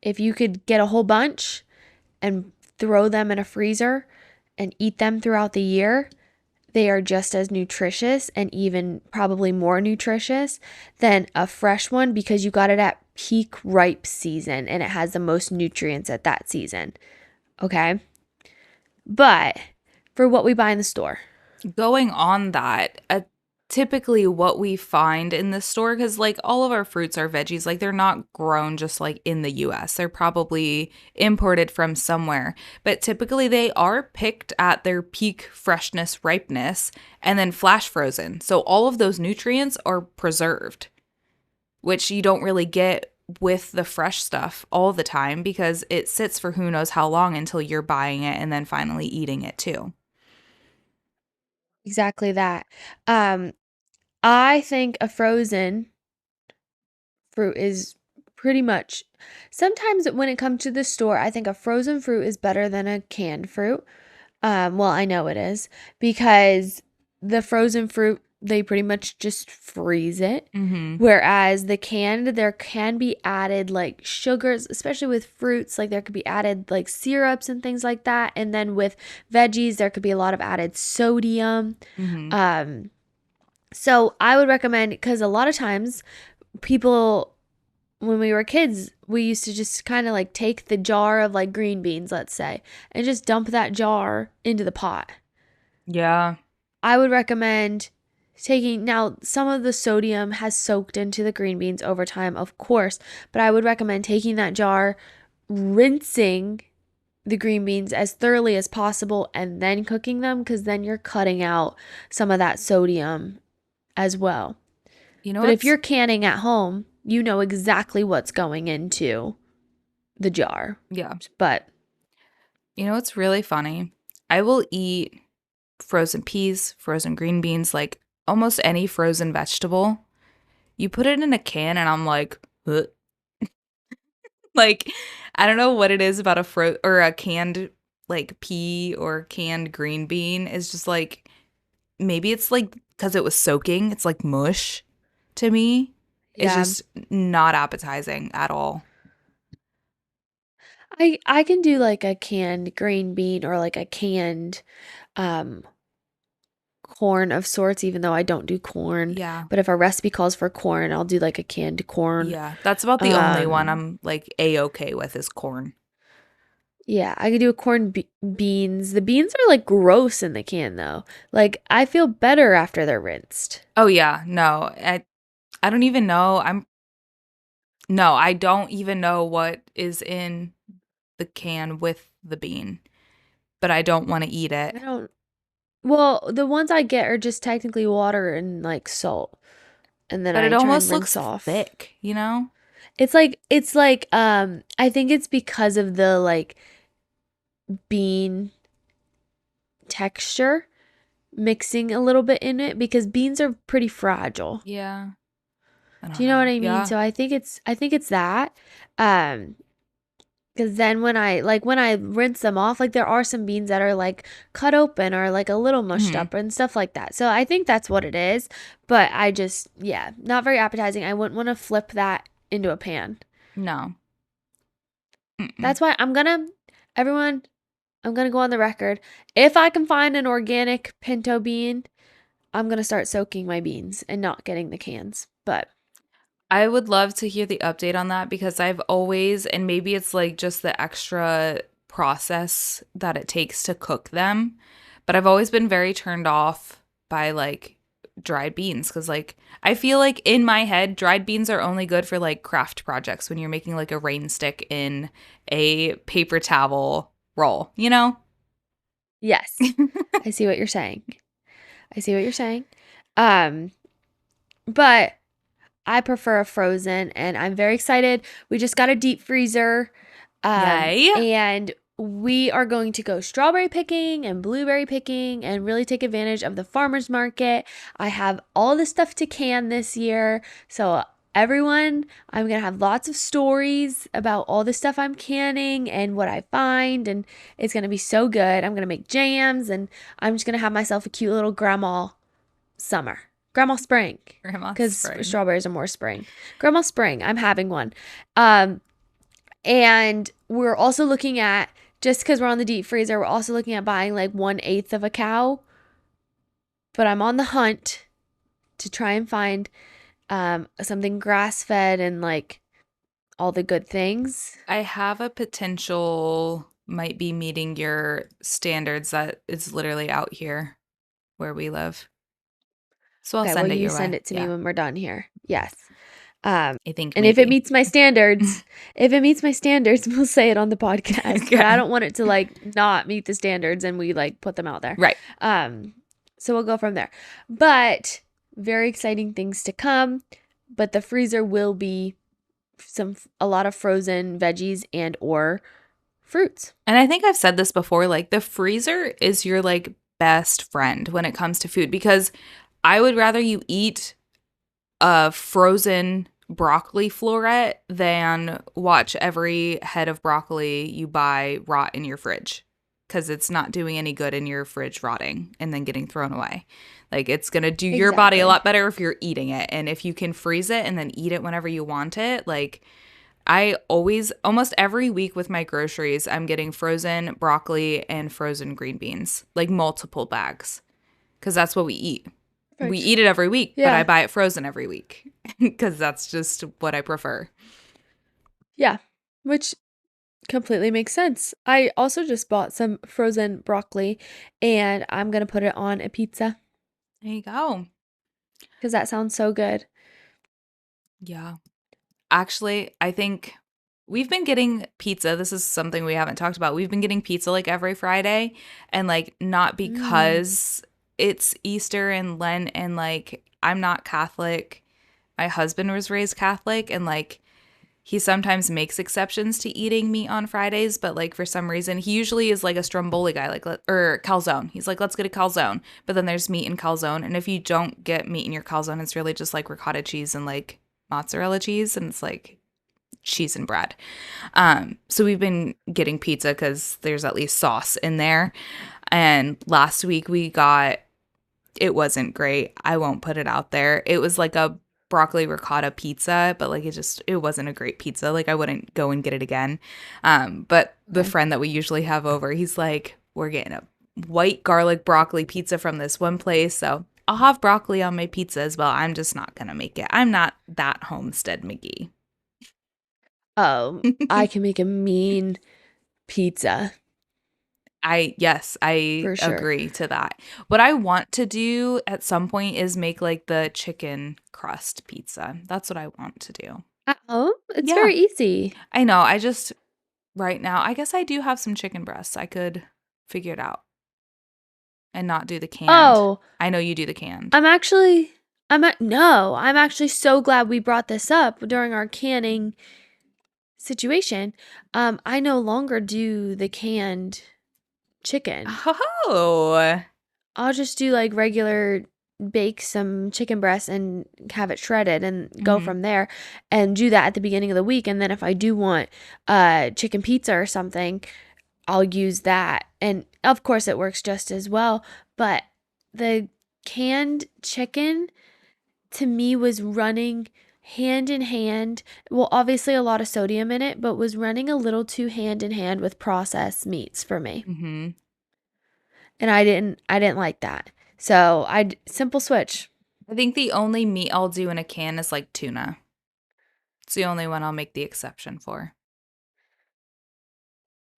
if you could get a whole bunch and throw them in a freezer and eat them throughout the year, they are just as nutritious and even probably more nutritious than a fresh one because you got it at peak ripe season and it has the most nutrients at that season. Okay. But for what we buy in the store, Going on that, typically what we find in the store, because like all of our fruits are veggies, like they're not grown just like in the US. They're probably imported from somewhere. But typically they are picked at their peak freshness, ripeness, and then flash frozen. So all of those nutrients are preserved, which you don't really get with the fresh stuff all the time because it sits for who knows how long until you're buying it and then finally eating it too. exactly that. Um, I think a frozen fruit is pretty much sometimes when it comes to the store, I think a frozen fruit is better than a canned fruit. Well, I know it is because the frozen fruit, they pretty much just freeze it. Mm-hmm. Whereas the canned, there can be added like sugars, especially with fruits, like there could be added like syrups and things like that. And then with veggies, there could be a lot of added sodium. Mm-hmm. Um, so I would recommend because a lot of times people when we were kids, we used to just kind of like take the jar of like green beans, let's say, and just dump that jar into the pot. Yeah. I would recommend taking now some of the sodium has soaked into the green beans over time, of course, but I would recommend taking that jar, rinsing the green beans as thoroughly as possible, and then cooking them because then you're cutting out some of that sodium as well. You know But if what's you're canning at home, you know exactly what's going into the jar. yeah. But You know what's really funny? I will eat frozen peas, frozen green beans, like almost any frozen vegetable. You put it in a can and I'm like, "Ugh." Like I don't know what it is about a canned like pea or canned green bean. It's just like maybe it's like because it was soaking, it's like mush to me. It's yeah, just not appetizing at all. I can do like a canned green bean or like a canned um corn of sorts, even though I don't do corn. Yeah. But if a recipe calls for corn, I'll do like a canned corn. Yeah. That's about the only one Um, I'm like A-okay with is corn. yeah, I could do a beans. The beans are like gross in the can though. Like I feel better after they're rinsed. Oh yeah, no. I don't even know. No, I don't even know what is in the can with the bean, but I don't want to eat it. I don't. Well, the ones I get are just technically water and like salt, and then But it I try and almost rinse looks off. thick, you know? It's like I think it's because of the like bean texture mixing a little bit in it because beans are pretty fragile. Yeah. I Do don't you know what know. I mean? Yeah. So I think it's that. Um because then when I rinse them off, like there are some beans that are like cut open or like a little mushed Hmm. up and stuff like that. So I think that's what it is. But I just yeah, not very appetizing. I wouldn't want to flip that into a pan. No. Mm-mm. That's why everyone, I'm gonna go on the record. If I can find an organic pinto bean, I'm gonna start soaking my beans and not getting the cans. But I would love to hear the update on that because I've always, and maybe it's like just the extra process that it takes to cook them, but I've always been very turned off by like dried beans because like I feel like in my head, dried beans are only good for like craft projects when you're making like a rain stick in a paper towel roll, you know? Yes. I see what you're saying. I see what you're saying. Um, but I prefer a frozen, and I'm very excited. We just got a deep freezer, Yay. and we are going to go strawberry picking and blueberry picking and really take advantage of the farmer's market. I have all the stuff to can this year. So, everyone, I'm going to have lots of stories about all the stuff I'm canning and what I find. And it's going to be so good. I'm going to make jams, and I'm just going to have myself a cute little grandma summer. Grandma spring. Grandma Because spring. strawberries are more spring. Grandma spring. I'm having one. And we're also looking at, just because we're on the deep freezer, we're also looking at buying like 1/8 of a cow. But I'm on the hunt to try and find something grass fed and like all the good things. I have a potential might be meeting your standards that is literally out here where we live. So I'll Okay, well, send it you your send way. it to me Yeah. when we're done here. Yes. I think And if it maybe. meets my standards, we'll say it on the podcast. But I Okay. don't want it to like not meet the standards and we like put them out there. Right. So we'll go from there. But very exciting things to come. But the freezer will be a lot of frozen veggies and or fruits. And I think I've said this before, like the freezer is your like best friend when it comes to food because I would rather you eat a frozen broccoli floret than watch every head of broccoli you buy rot in your fridge because it's not doing any good in your fridge rotting and then getting thrown away. Like it's going to do your body a Exactly. lot better if you're eating it. And if you can freeze it and then eat it whenever you want it, like I always, almost every week with my groceries, I'm getting frozen broccoli and frozen green beans, like multiple bags, because that's what we eat. We Perfect. eat it every week, but I Yeah. buy it frozen every week because that's just what I prefer. Yeah. Which completely makes sense. I also just bought some frozen broccoli and I'm going to put it on a pizza There you go. because that sounds so good. Yeah. Actually, I think we've been getting pizza. This is something we haven't talked about. We've been getting pizza like every Friday, and like not Mm. because it's Easter and Lent, and like I'm not Catholic. My husband was raised Catholic, and like he sometimes makes exceptions to eating meat on Fridays, but like for some reason, he usually is like a stromboli guy, like or calzone. He's like, let's get a calzone, but then there's meat in calzone, and if you don't get meat in your calzone, it's really just like ricotta cheese and like mozzarella cheese, and it's like cheese and bread. So we've been getting pizza because there's at least sauce in there. And last week we got, it wasn't great. I won't put it out there. It was like a broccoli ricotta pizza, but like it wasn't a great pizza. Like I wouldn't go and get it again. But the Okay. friend that we usually have over, he's like, we're getting a white garlic broccoli pizza from this one place. So I'll have broccoli on my pizza as well. I'm just not going to make it. I'm not that Homestead McGee. Oh, I can make a mean pizza Yes, I for sure. agree to that. What I want to do at some point is make like the chicken crust pizza. That's what I want to do. Oh, it's Yeah, very easy. I know. I just right now, I guess I do have some chicken breasts. I could figure it out and not do the canned. Oh, I know you do the canned. I'm actually, no, I'm actually so glad we brought this up during our canning situation. I no longer do the canned chicken. Oh, I'll just do like regular bake some chicken breasts and have it shredded and go hmm, from there and do that at the beginning of the week. And then if I do want chicken pizza or something, I'll use that. And of course it works just as well. But the canned chicken to me was running hand in hand. Well, obviously a lot of sodium in it, but was running a little too hand in hand with processed meats for me. hmm. And I didn't like that. So I simple switch. I think the only meat I'll do in a can is like tuna. It's the only one I'll make the exception for.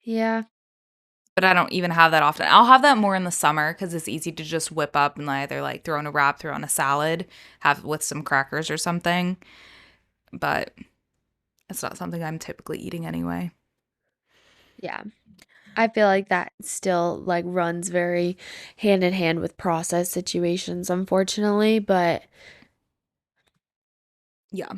Yeah. But I don't even have that often. I'll have that more in the summer because it's easy to just whip up and either like throw in a wrap, throw in a salad, have with some crackers or something. But it's not something I'm typically eating anyway. Yeah. I feel like that still like runs very hand in hand with process situations, unfortunately, but Yeah.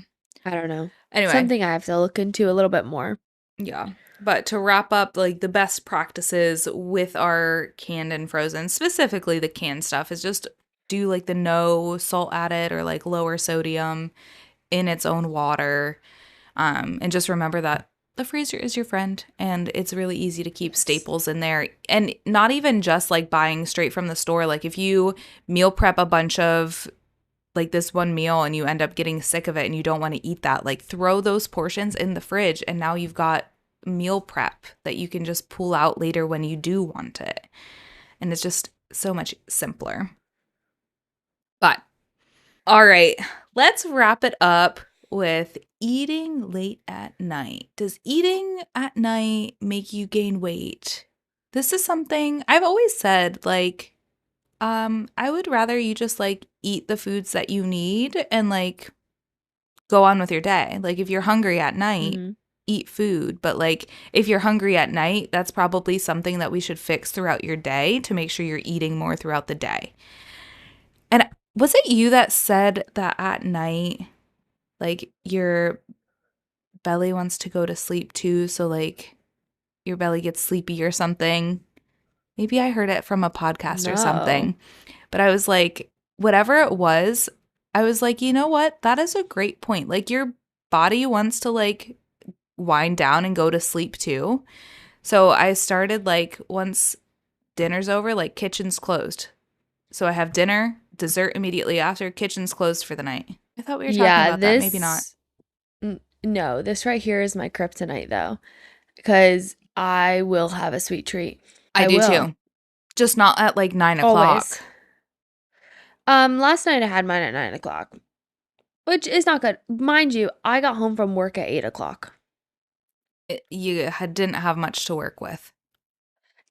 I don't know. Anyway, Something I have to look into a little bit more. yeah. But to wrap up, like the best practices with our canned and frozen, specifically the canned stuff, is just do like the no salt added or like lower sodium in its own water. And just remember that the freezer is your friend and it's really easy to keep Yes. staples in there. And not even just like buying straight from the store. Like if you meal prep a bunch of like this one meal and you end up getting sick of it and you don't want to eat that, like throw those portions in the fridge and now you've got meal prep that you can just pull out later when you do want it. And it's just so much simpler. But all right, let's wrap it up with eating late at night. Does eating at night make you gain weight? This is something I've always said, like, I would rather you just like eat the foods that you need and like go on with your day. Like, if you're hungry at night, Mhm. eat food. But like, if you're hungry at night, that's probably something that we should fix throughout your day to make sure you're eating more throughout the day. And was it you that said that at night, like your belly wants to go to sleep too? So like your belly gets sleepy or something? Maybe I heard it from a podcast or No. something. But I was like, whatever it was, I was like, you know what? That is a great point. Like your body wants to like wind down and go to sleep too. So I started like once dinner's over, like kitchen's closed. So I have dinner, dessert immediately after, kitchen's closed for the night. I thought we were talking Yeah, about that. Maybe not. no, this right here is my kryptonite though, because I will have a sweet treat. I I do will. too. Just not at like 9 o'clock. Always. Last night I had mine at 9 o'clock, which is not good. Mind you, I got home from work at 8 o'clock. Didn't have much to work with.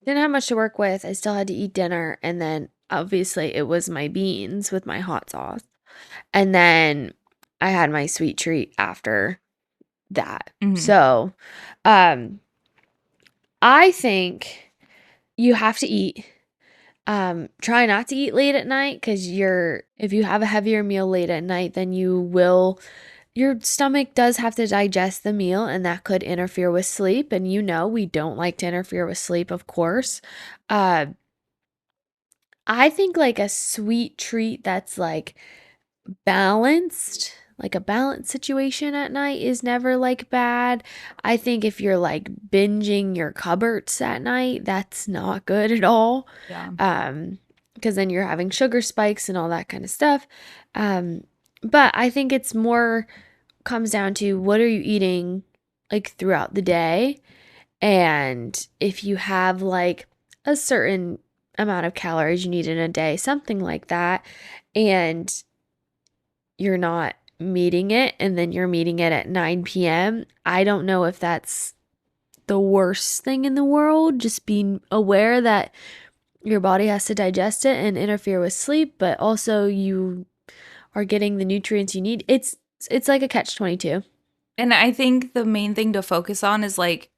Didn't have much to work with. I still had to eat dinner, and then obviously it was my beans with my hot sauce. And then I had my sweet treat after that. Hmm. So, um, I think you have to eat. Try not to eat late at night because if you have a heavier meal late at night, then your stomach does have to digest the meal and that could interfere with sleep. And we don't like to interfere with sleep, of course. Uh, I think like a sweet treat that's like balanced, like a balanced situation at night is never like bad. I think if you're like binging your cupboards at night, that's not good at all. Yeah. Because then you're having sugar spikes and all that kind of stuff. Um, but I think it's more comes down to what are you eating like throughout the day? And if you have like a certain amount of calories you need in a day, something like that, and you're not meeting it and then you're meeting it at 9 p.m., I don't know if that's the worst thing in the world. Just being aware that your body has to digest it and interfere with sleep, but also you are getting the nutrients you need. It's like a catch 22. And I think the main thing to focus on is like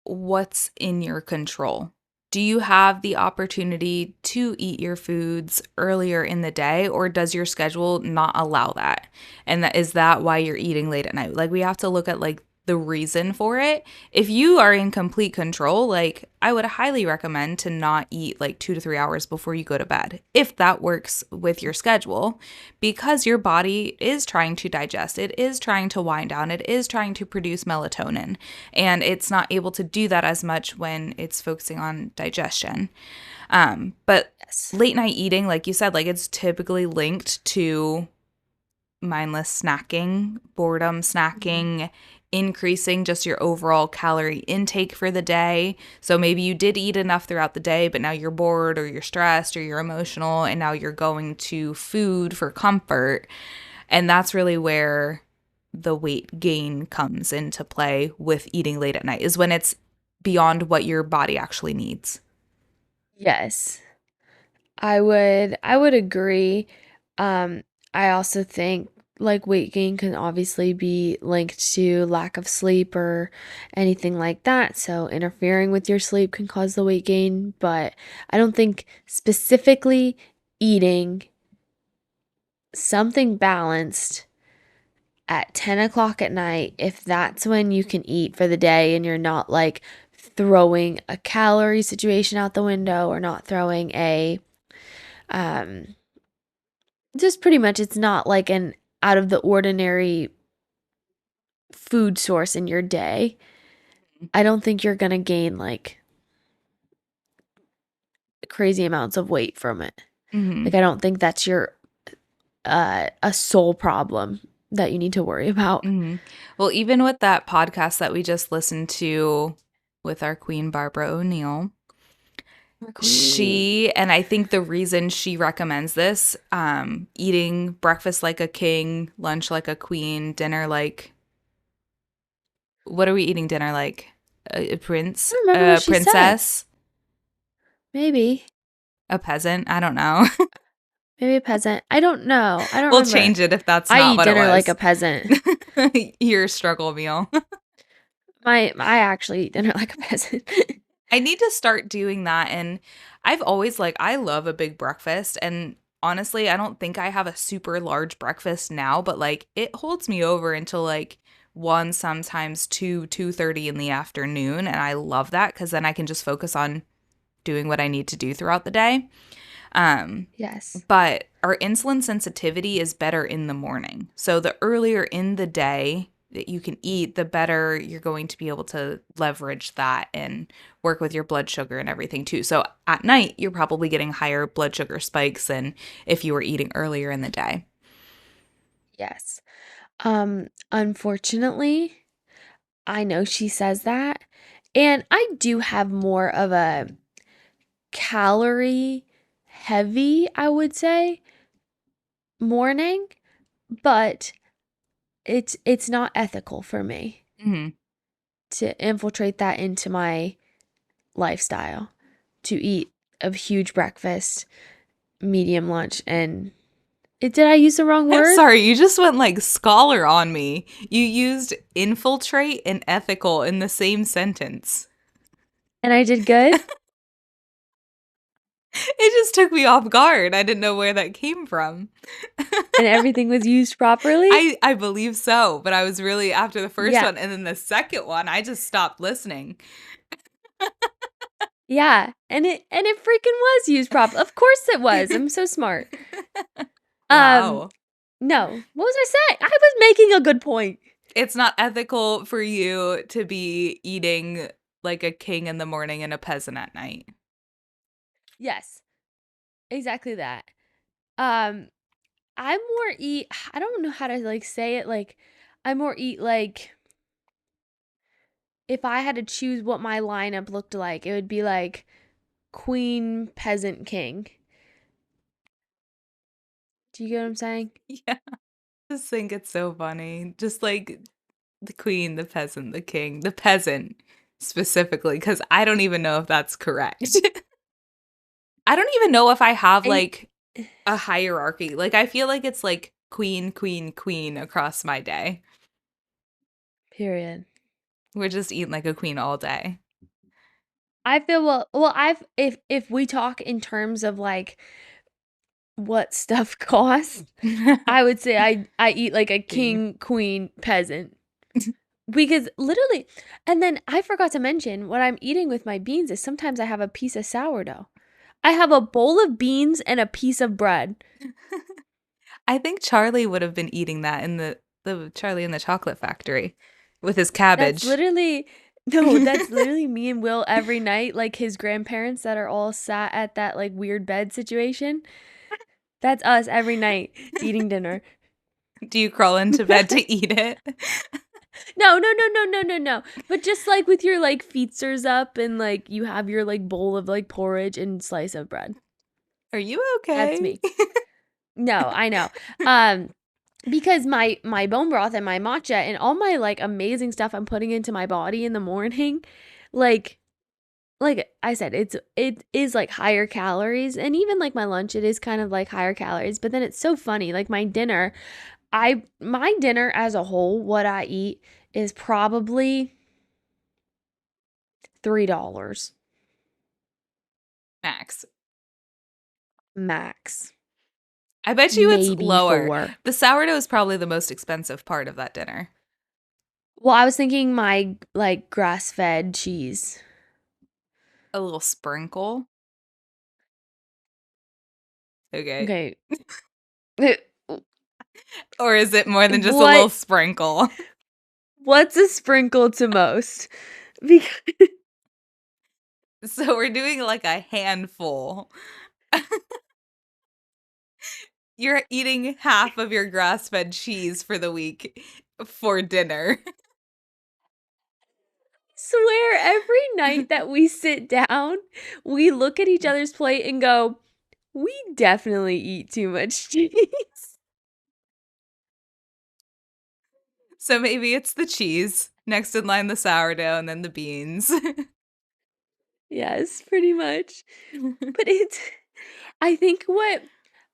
what's in your control. Do you have the opportunity to eat your foods earlier in the day, or does your schedule not allow that? And is that why you're eating late at night? Like, we have to look at like the reason for it. If you are in complete control, like I would highly recommend to not eat like 2 to 3 hours before you go to bed, if that works with your schedule, because your body is trying to digest, it is trying to wind down, it is trying to produce melatonin, and it's not able to do that as much when it's focusing on digestion. But Yes. late night eating, like you said, like it's typically linked to mindless snacking, boredom Mhm. snacking, increasing just your overall calorie intake for the day. So maybe you did eat enough throughout the day, but now you're bored or you're stressed or you're emotional, and now you're going to food for comfort. And that's really where the weight gain comes into play with eating late at night, is when it's beyond what your body actually needs. Yes. I would agree. Um, I also think like weight gain can obviously be linked to lack of sleep or anything like that. So interfering with your sleep can cause the weight gain, but I don't think specifically eating something balanced at 10 o'clock at night, if that's when you can eat for the day and you're not like throwing a calorie situation out the window or not throwing a um just pretty much it's not like an out of the ordinary food source in your day. I don't think you're gonna gain like crazy amounts of weight from it. Mm-hmm. Like I don't think that's your a sole problem that you need to worry about. Mm-hmm. Well, even with that podcast that we just listened to with our queen, Barbara O'Neill, she, and I think the reason she recommends this, eating breakfast like a king, lunch like a queen, dinner like, what are we eating dinner like? A prince, I don't remember what a she said. princess, Maybe. a peasant. I don't know. Maybe a peasant. I don't know. I don't We'll remember. change it if that's I not eat what it dinner like a was. peasant. Your struggle meal. I actually eat dinner like a peasant. I need to start doing that. And I've always like, I love a big breakfast. And honestly, I don't think I have a super large breakfast now, but like it holds me over until like 1, sometimes 2, 2:30 in the afternoon. And I love that because then I can just focus on doing what I need to do throughout the day. Um, Yes. but our insulin sensitivity is better in the morning. So the earlier in the day that you can eat, the better you're going to be able to leverage that and work with your blood sugar and everything too. So at night, you're probably getting higher blood sugar spikes than if you were eating earlier in the day. Yes. Unfortunately, I know she says that, and I do have more of a calorie heavy, I would say, morning, but it's not ethical for me Mm-hmm. to infiltrate that into my lifestyle, to eat a huge breakfast, medium lunch, and did I use the wrong I'm word? sorry, you just went like scholar on me. You used infiltrate and ethical in the same sentence. And I did good? It just took me off guard. I didn't know where that came from. And everything was used properly? I believe so, but I was really after the first Yeah. one and then the second one, I just stopped listening. Yeah, and it freaking was used properly. Of course it was. I'm so smart. Um, Wow. no. What was I saying? I was making a good point. It's not ethical for you to be eating like a king in the morning and a peasant at night. Yes, exactly that. Um, I more eat I don't know how to like say it like I more eat like if I had to choose what my lineup looked like, it would be like queen, peasant, king. Do you get what I'm saying? Yeah. I just think it's so funny. Just like the queen, the peasant, the king, the peasant specifically, because I don't even know if that's correct. I don't even know if I have And like a hierarchy. Like I feel like it's like queen, queen, queen across my day. period. We're just eating like a queen all day. I feel I've if we talk in terms of like what stuff costs, I would say I eat like a King. king, queen, peasant. Because literally, and then I forgot to mention what I'm eating with my beans is sometimes I have a piece of sourdough. I have a bowl of beans and a piece of bread. I think Charlie would have been eating that in the Charlie in the Chocolate Factory with his That's cabbage. literally no, that's literally me and Will every night, like his grandparents that are all sat at that like weird bed situation. That's us every night eating dinner. Do you crawl into bed to eat it? No, no, no, no, no, no, no. But just like with your like feetsters up and like you have your like bowl of like porridge and slice of bread. Are you That's okay? me. No, I know. Um because my bone broth and my matcha and all my like amazing stuff I'm putting into my body in the morning, like I said, it is like higher calories, and even like my lunch, it is kind of like higher calories. But then it's so funny, like my dinner as a whole, what I eat is probably $3 Max. max, I bet you it's maybe lower. 4. The sourdough is probably the most expensive part of that dinner. Well, I was thinking my like grass-fed cheese. A little sprinkle. Okay. Okay. Or is it more than just a little What sprinkle? what's a sprinkle to most? Because So we're doing like a handful. You're eating half of your grass-fed cheese for the week for dinner. swear every night that we sit down, we look at each other's plate and go, "We definitely eat too much cheese." So maybe it's the cheese, next in line the sourdough, and then the beans. Yes, pretty much. But I think what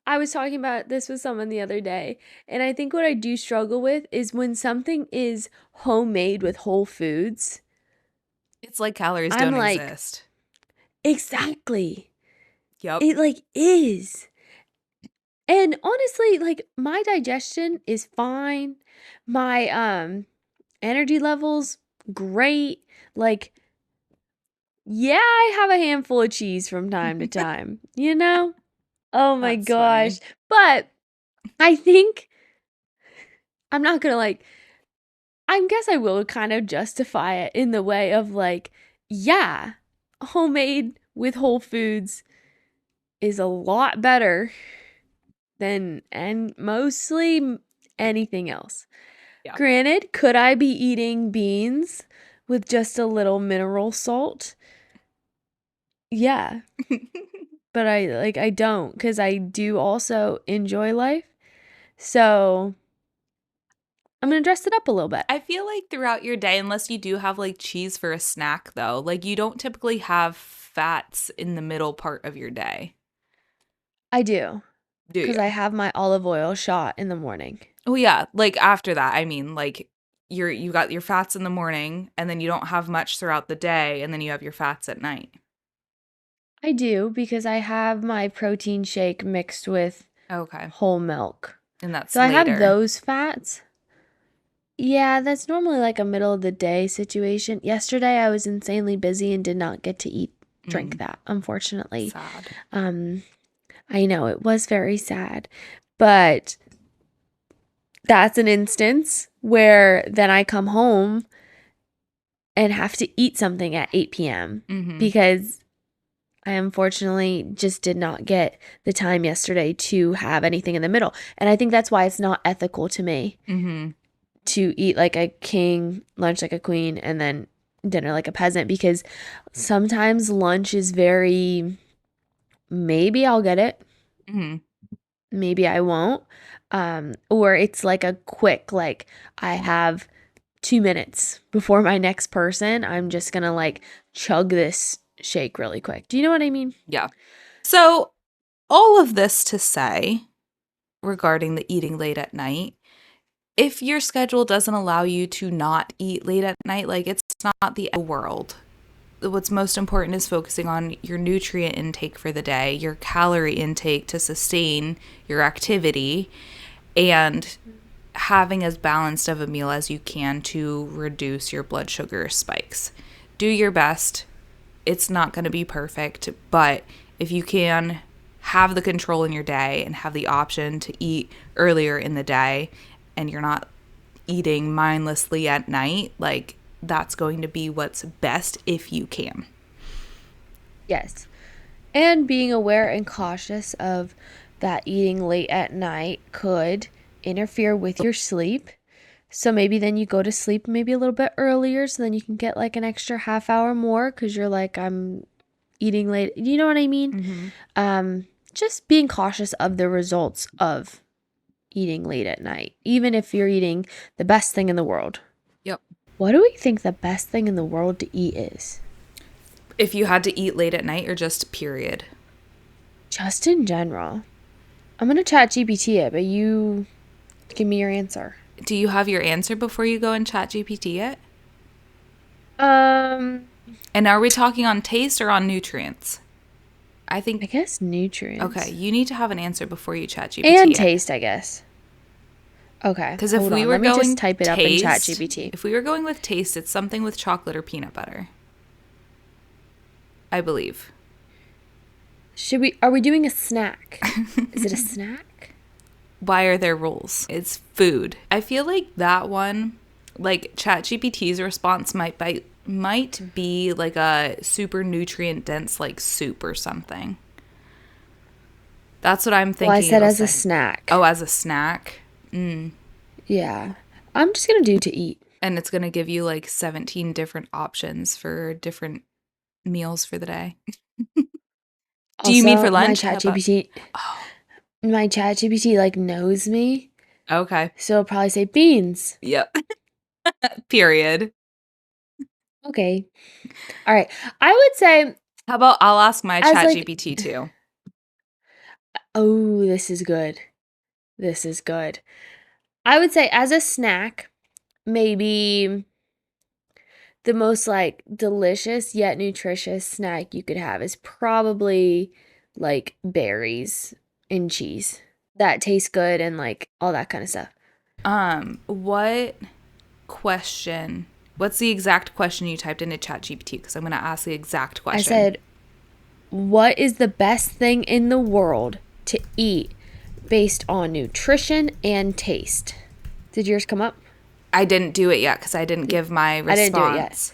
I was talking about this with someone the other day, and I think what I do struggle with is when something is homemade with whole foods. It's like calories I'm don't like, exist. exactly. Yep. It like is. And honestly, like my digestion is fine. My energy levels great. Like yeah, I have a handful of cheese from time to time, you know? Oh my That's gosh. funny. But I think I'm not going to like I guess I will kind of justify it in the way of like yeah, homemade with whole foods is a lot better than and mostly anything else. Yeah. Granted, could I be eating beans with just a little mineral salt? Yeah, but I don't cuz I do also enjoy life. So, I'm going to dress it up a little bit. I feel like throughout your day, unless you do have like cheese for a snack, though, like you don't typically have fats in the middle part of your day, I do do you? cuz I have my olive oil shot in the morning. Oh yeah, like after that, I mean, like you got your fats in the morning, and then you don't have much throughout the day, and then you have your fats at night. I do because I have my protein shake mixed with Okay, whole milk. and that's So I have later. those fats. Yeah, that's normally like a middle of the day situation. Yesterday I was insanely busy and did not get to drink Mm, that, unfortunately. sad. Um I know it was very sad, but that's an instance where then I come home and have to eat something at 8 p.m. Mm-hmm. because I unfortunately just did not get the time yesterday to have anything in the middle. And I think that's why it's not ethical to me Mm-hmm. to eat like a king, lunch like a queen, and then dinner like a peasant because sometimes lunch is very maybe I'll get it, Mm-hmm. maybe I won't. Or it's like a quick, like I have 2 minutes before my next person. I'm just gonna like chug this shake really quick. Do you know what I mean? Yeah. So all of this to say regarding the eating late at night, if your schedule doesn't allow you to not eat late at night, like it's not the end of the world. What's most important is focusing on your nutrient intake for the day, your calorie intake to sustain your activity, and having as balanced of a meal as you can to reduce your blood sugar spikes. Do your best. It's not going to be perfect, but if you can have the control in your day and have the option to eat earlier in the day and you're not eating mindlessly at night, like that's going to be what's best if you can. Yes. And being aware and cautious of that eating late at night could interfere with your sleep. So maybe then you go to sleep maybe a little bit earlier so then you can get like an extra half hour more because you're like, I'm eating late. You know what I mean? Mm-hmm. Just being cautious of the results of. eating late at night, even if you're eating the best thing in the world. Yep. What do we think the best thing in the world to eat is? If you had to eat late at night or just period? Just in general. I'm going to chat GPT it, but you give me your answer. Do you have your answer before you go and chat GPT it? Um, And are we talking on taste or on nutrients? I guess nutrients. Okay, you need to have an answer before you chat GPT And it. taste, I guess. Okay. Because if we were let me going just type it up in chat GPT. If we were going with taste, it's something with chocolate or peanut butter. I believe. Are we doing a snack? Is it a snack? Why are there rules? It's food. I feel like that one, like ChatGPT's response might be like a super nutrient dense like soup or something. That's what I'm thinking. Well, I said as a snack. Oh, as a snack? Yeah. I'm just going to do to eat. And it's going to give you like 17 different options for different meals for the day. Do you mean for lunch? My ChatGPT like knows me. Okay. So it'll probably say beans. Yep. Period. Okay. All right. I would say. How about I'll ask my ChatGPT too. Oh, this is good. I would say as a snack, maybe the most like delicious yet nutritious snack you could have is probably like berries and cheese. That tastes good and like all that kind of stuff. What's the exact question you typed into ChatGPT? Because I'm going to ask the exact question. I said, what is the best thing in the world to eat based on nutrition and taste? Did yours come up? I didn't do it yet because I didn't give my response. I didn't do it yet.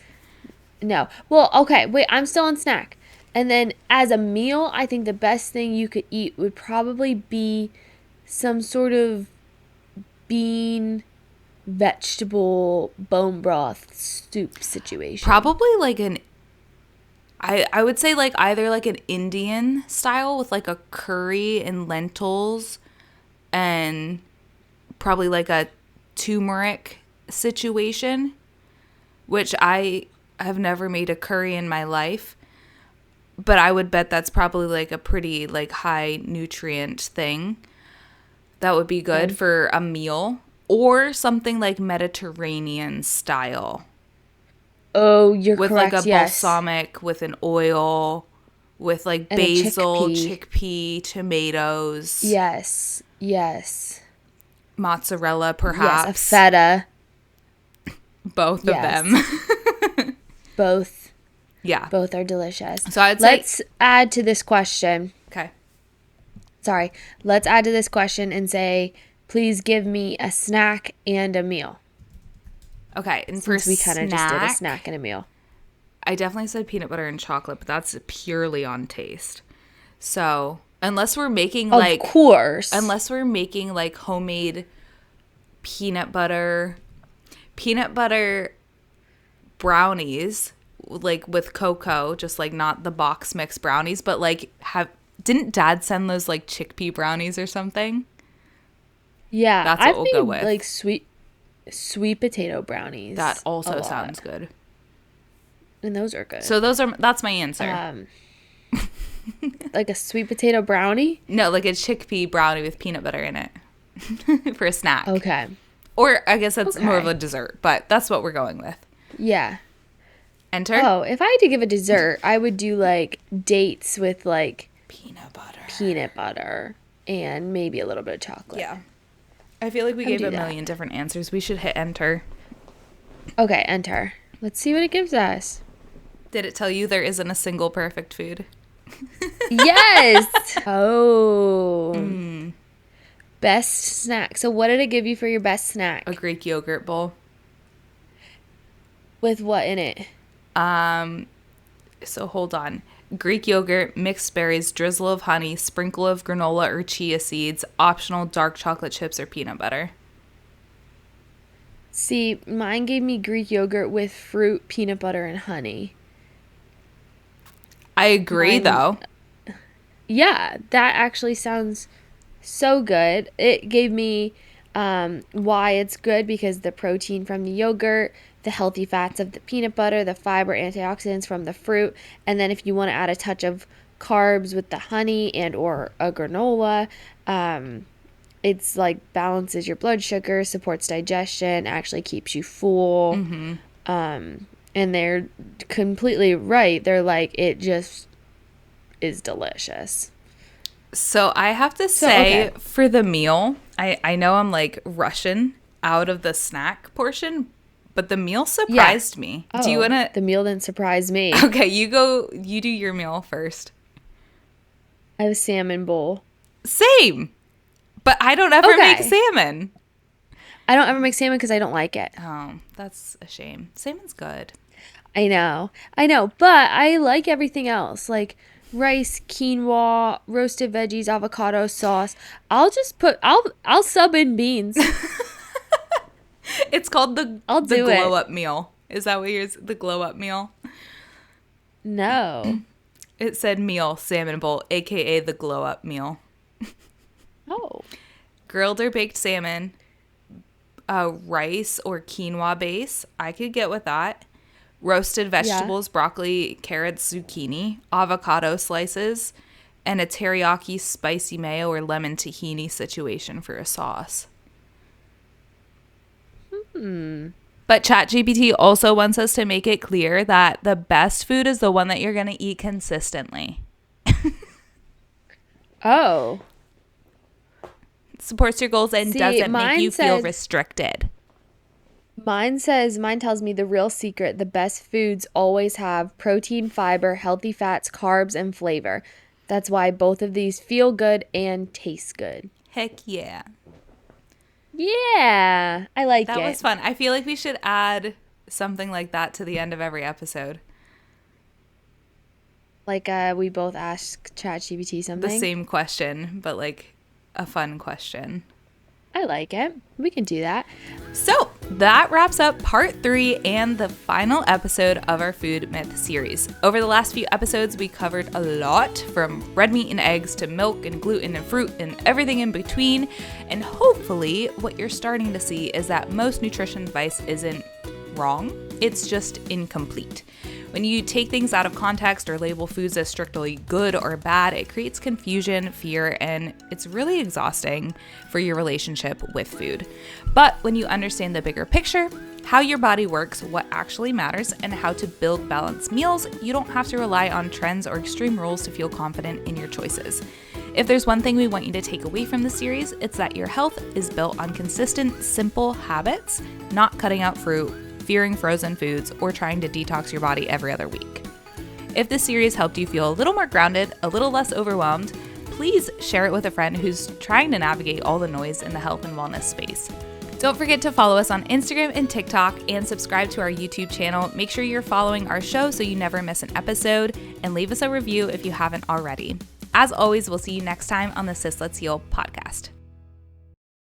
No. Well, okay. Wait, I'm still on snack. And then as a meal, I think the best thing you could eat would probably be some sort of bean, vegetable, bone broth soup situation. Probably like I would say like either like an Indian style with like a curry and lentils and probably like a turmeric situation, which I have never made a curry in my life, but I would bet that's probably like a pretty like high nutrient thing. That would be good for a meal, or something like Mediterranean style. Oh, you're with correct. Like a balsamic with an oil, with like and basil, chickpea, tomatoes. Yes. Mozzarella, perhaps. Yes, a feta. Both of them. Both. Yeah. Both are delicious. So let's add to this question. Okay. Sorry. Let's add to this question and say, please give me a snack and a meal. Okay. And since we kind of just did a snack and a meal. I definitely said peanut butter and chocolate, but that's purely on taste. So unless we're making like... Of course. Unless we're making like homemade peanut butter brownies like with cocoa, just like not the box mix brownies, but like didn't Dad send those like chickpea brownies or something? Yeah, that's what we'll go with. Like sweet potato brownies. That also sounds good. And those are good. So that's my answer. Like a sweet potato brownie? No, like a chickpea brownie with peanut butter in it for a snack. Okay. Or I guess that's more of a dessert, but that's what we're going with. Yeah. Enter? Oh, if I had to give a dessert, I would do like dates with like peanut butter and maybe a little bit of chocolate. Yeah. I feel like we gave a million different answers. We should hit enter. Okay, enter. Let's see what it gives us. Did it tell you there isn't a single perfect food? Yes. Oh. Best snack. So what did it give you for your best snack? A Greek yogurt bowl. With what in it? So hold on. Greek yogurt, mixed berries, drizzle of honey, sprinkle of granola or chia seeds, optional dark chocolate chips or peanut butter. See, mine gave me Greek yogurt with fruit, peanut butter, and honey. I agree, though. Yeah, that actually sounds So good. It gave me why it's good, because the protein from the yogurt, the healthy fats of the peanut butter, the fiber, antioxidants from the fruit, and then if you want to add a touch of carbs with the honey and or a granola, it's like balances your blood sugar, supports digestion, actually keeps you full. And they're completely right. They're like, it just is delicious. So I have to say, for the meal, I know I'm like rushing out of the snack portion, but the meal surprised me. Do you want to? The meal didn't surprise me. Okay, you do your meal first. I have a salmon bowl. Same. But I don't ever make salmon. I don't ever make salmon because I don't like it. Oh, that's a shame. Salmon's good. I know. But I like everything else. Like rice, quinoa, roasted veggies, avocado sauce. I'll sub in beans. It's called the glow up meal. Is that what yours? The glow up meal? No. It said meal, salmon bowl, aka the glow up meal. Oh. Grilled or baked salmon, rice or quinoa base. I could get with that. Roasted vegetables, broccoli, carrots, zucchini, avocado slices, and a teriyaki spicy mayo or lemon tahini situation for a sauce. But ChatGPT also wants us to make it clear that the best food is the one that you're going to eat consistently. Oh. It supports your goals and doesn't make you feel restricted. Mine tells me the real secret: the best foods always have protein, fiber, healthy fats, carbs, and flavor. That's why both of these feel good and taste good. Heck yeah. Yeah, I like it. That was fun. I feel like we should add something like that to the end of every episode. Like we both ask ChatGPT something. The same question, but like a fun question. I like it. We can do that. So that wraps up part 3 and the final episode of our Food Myth series. Over the last few episodes, we covered a lot, from red meat and eggs to milk and gluten and fruit and everything in between. And hopefully what you're starting to see is that most nutrition advice isn't wrong. It's just incomplete. When you take things out of context or label foods as strictly good or bad, it creates confusion, fear, and it's really exhausting for your relationship with food. But when you understand the bigger picture, how your body works, what actually matters, and how to build balanced meals, you don't have to rely on trends or extreme rules to feel confident in your choices. If there's one thing we want you to take away from the series, it's that your health is built on consistent, simple habits, not cutting out fruit, fearing frozen foods, or trying to detox your body every other week. If this series helped you feel a little more grounded, a little less overwhelmed, please share it with a friend who's trying to navigate all the noise in the health and wellness space. Don't forget to follow us on Instagram and TikTok and subscribe to our YouTube channel. Make sure you're following our show so you never miss an episode, and leave us a review if you haven't already. As always, we'll see you next time on the Sis Let's Heal podcast.